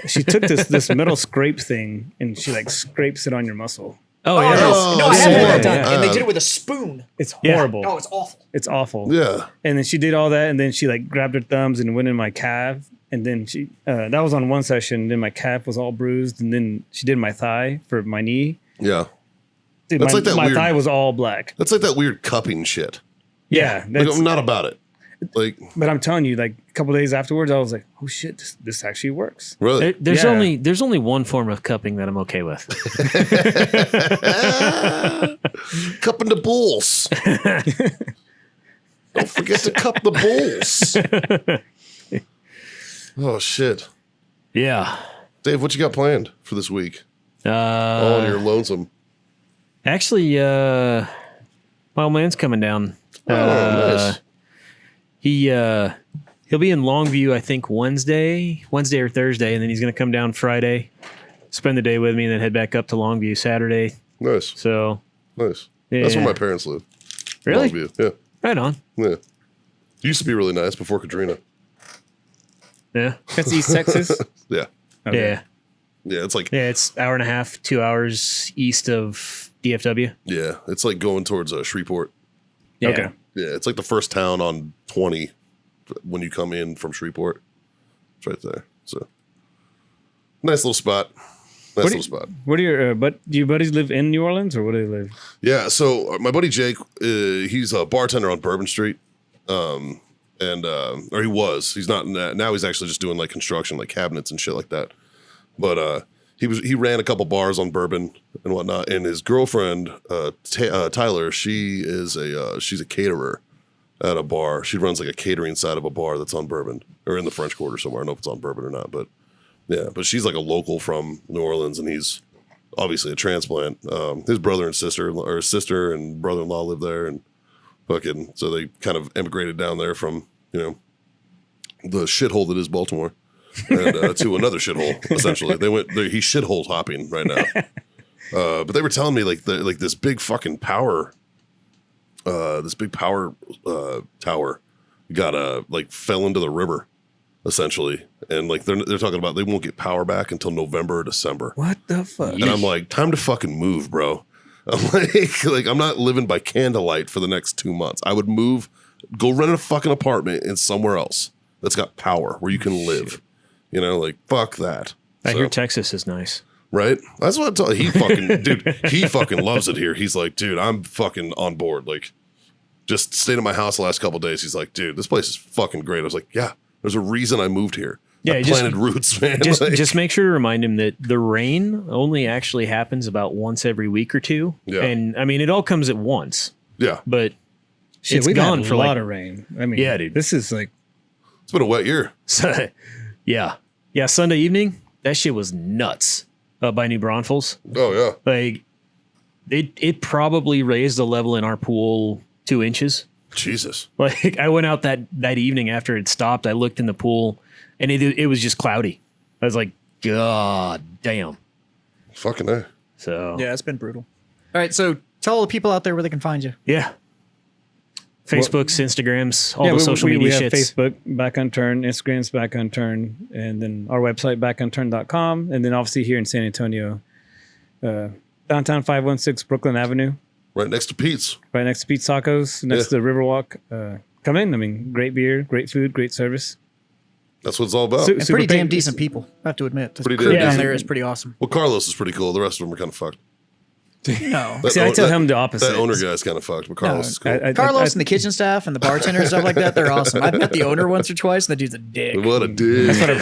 she took this metal scrape thing and she like scrapes it on your muscle. Oh, yeah. no, I it's haven't had that horrible. done, and they did it with a spoon. It's Yeah. horrible. Oh, it's awful. It's awful. Yeah. And then she did all that, and then she like grabbed her thumbs and went in my calf, and then she that was on one session. Then my calf was all bruised, and then she did my thigh for my knee. Yeah. Dude, That's my, like that my weird- thigh was all black. That's like that weird cupping shit. Yeah, Like, that's, I'm not about it. Like, But I'm telling you, like a couple days afterwards, I was like, "Oh shit, this actually works." really? There's Yeah. there's only one form of cupping that I'm okay with. Cupping the bulls. Don't forget to cup the bulls. Oh, shit. Yeah. Dave, what you got planned for this week? Oh, and you're lonesome. Actually, my old man's coming down. Nice. He'll be in Longview, I think Wednesday or Thursday, and then he's going to come down Friday, spend the day with me, and then head back up to Longview Saturday. Nice. So Nice. Yeah. That's where my parents live. Really? Longview. Yeah. Right on. Yeah. Used to be really nice before Katrina. Yeah. That's East Texas. Yeah. Okay. Yeah. Yeah. It's like, Yeah. It's hour and a half, 2 hours east of DFW. yeah, it's like going towards Shreveport. Yeah. Okay. Yeah. It's like the first town on 20 when you come in from Shreveport. It's right there. So nice little spot. Nice little spot. What do your do your buddies live in New Orleans or where do they live? Yeah, so my buddy Jake, he's a bartender on Bourbon Street, or he was. He's not now. He's actually just doing like construction, like cabinets and shit like that. But he ran a couple bars on Bourbon and whatnot. And his girlfriend, Tyler, she's a caterer at a bar. She runs like a catering side of a bar that's on Bourbon or in the French Quarter somewhere. I don't know if it's on Bourbon or not, but yeah. But she's like a local from New Orleans, and he's obviously a transplant. His brother and sister, or sister and brother-in-law live there, and fucking so they kind of emigrated down there from the shithole that is Baltimore, and to another shithole. Essentially, he's shithole hopping right now. But they were telling me like this big fucking power, tower got fell into the river, essentially, and like they're talking about they won't get power back until November or December. What the fuck? And I'm like, time to fucking move, bro. I'm like I'm not living by candlelight for the next 2 months. I would move, go rent a fucking apartment in somewhere else that's got power where you can live. Like fuck that. I hear Texas is nice. Right? That's what I tell you. He fucking loves it here. He's like, dude, I'm fucking on board. Like, just stayed at my house the last couple of days. He's like, dude, this place is fucking great. I was like, yeah, there's a reason I moved here. Yeah, I planted roots, man. Just make sure to remind him that the rain only actually happens about once every week or two. Yeah. And I mean, it all comes at once, yeah, but Shit, it's we've gone had for a lot like, of rain. I mean, Yeah, dude. This is like it's been a wet year. yeah. Sunday evening, that shit was nuts up by New Braunfels. Oh yeah, Like it probably raised the level in our pool 2 inches. Jesus. Like I went out that evening after it stopped. I looked in the pool and it was just cloudy. I was like, God damn. Fucking A. So Yeah, it's been brutal. All right, so tell all the people out there where they can find you. yeah. Facebooks, Instagrams, all yeah, the social we media have shits. Facebook, Back Unturned, Instagram's Back Unturned, and then our website, backunturned.com. And then obviously here in San Antonio, downtown 516 Brooklyn Avenue, Right next to Pete's. right next to Pete's Tacos, next to the Riverwalk. Come in. I mean, great beer, great food, great service. That's what it's all about. Su- And Super pretty damn paint- decent people, I have to admit. The Pretty crew damn down decent. there is pretty awesome. Well, Carlos is pretty cool. The rest of them are kind of fucked. No. See, I tell him the opposite. That owner guy's kind of fucked, but Carlos is cool. Carlos and the kitchen staff and the bartender and stuff like that, they're awesome. I've met the owner once or twice, and the dude's a dick. What a dude. That's what I've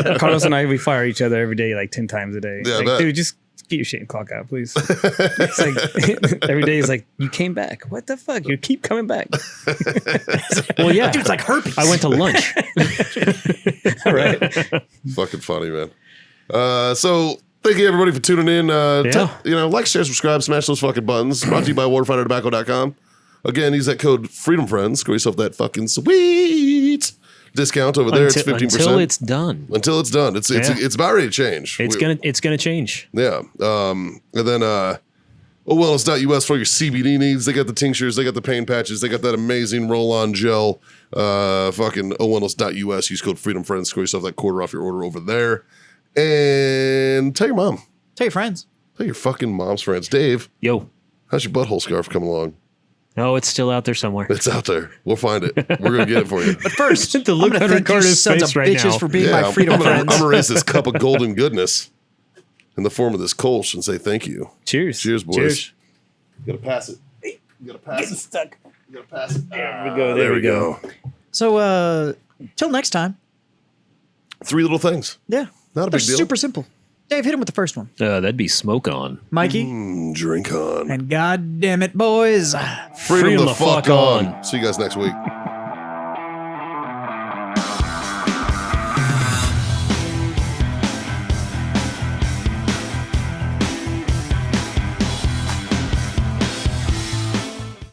heard. Carlos and I, we fire each other every day, like 10 times a day. Yeah, I like, bet. dude, just get your shit and clock out, please. It's like every day is like, you came back. What the fuck? You keep coming back. Well, yeah. Dude's like herpes. I went to lunch. All right. Fucking funny, man. So thank you everybody for tuning in. Like, share, subscribe, smash those fucking buttons. Brought to you by waterfightertobacco.com. Again, use that code FreedomFriends. Score yourself that fucking sweet discount over there. It's 15%. Until it's done. Until it's done. It's about ready to change. It's gonna change. Yeah. And then owellness.us for your CBD needs. They got the tinctures, they got the pain patches, they got that amazing roll-on gel. Fucking owellness.us. Use code FreedomFriends. Score yourself that quarter off your order over there. And tell your mom. Tell your friends. Tell your fucking mom's friends. Dave, Yo. how's your butthole scarf coming along? Oh, it's still out there somewhere. It's out there. We'll find it. We're going to get it for you. But first, The look I'm on gonna thank you Ricardo's sons face of right bitches now. for being Yeah, my freedom I'm friends. going to raise this cup of golden goodness in the form of this Kolsch and say thank you. Cheers. Cheers, boys. Cheers. You got to pass it. You got to pass it. Stuck. You There we go. So, till next time. 3 little things. Yeah. Not a big deal. Super simple. Dave, hit him with the first one. That'd be smoke on. Mikey. Drink on. And God damn it, boys. Freedom the fuck on. See you guys next week.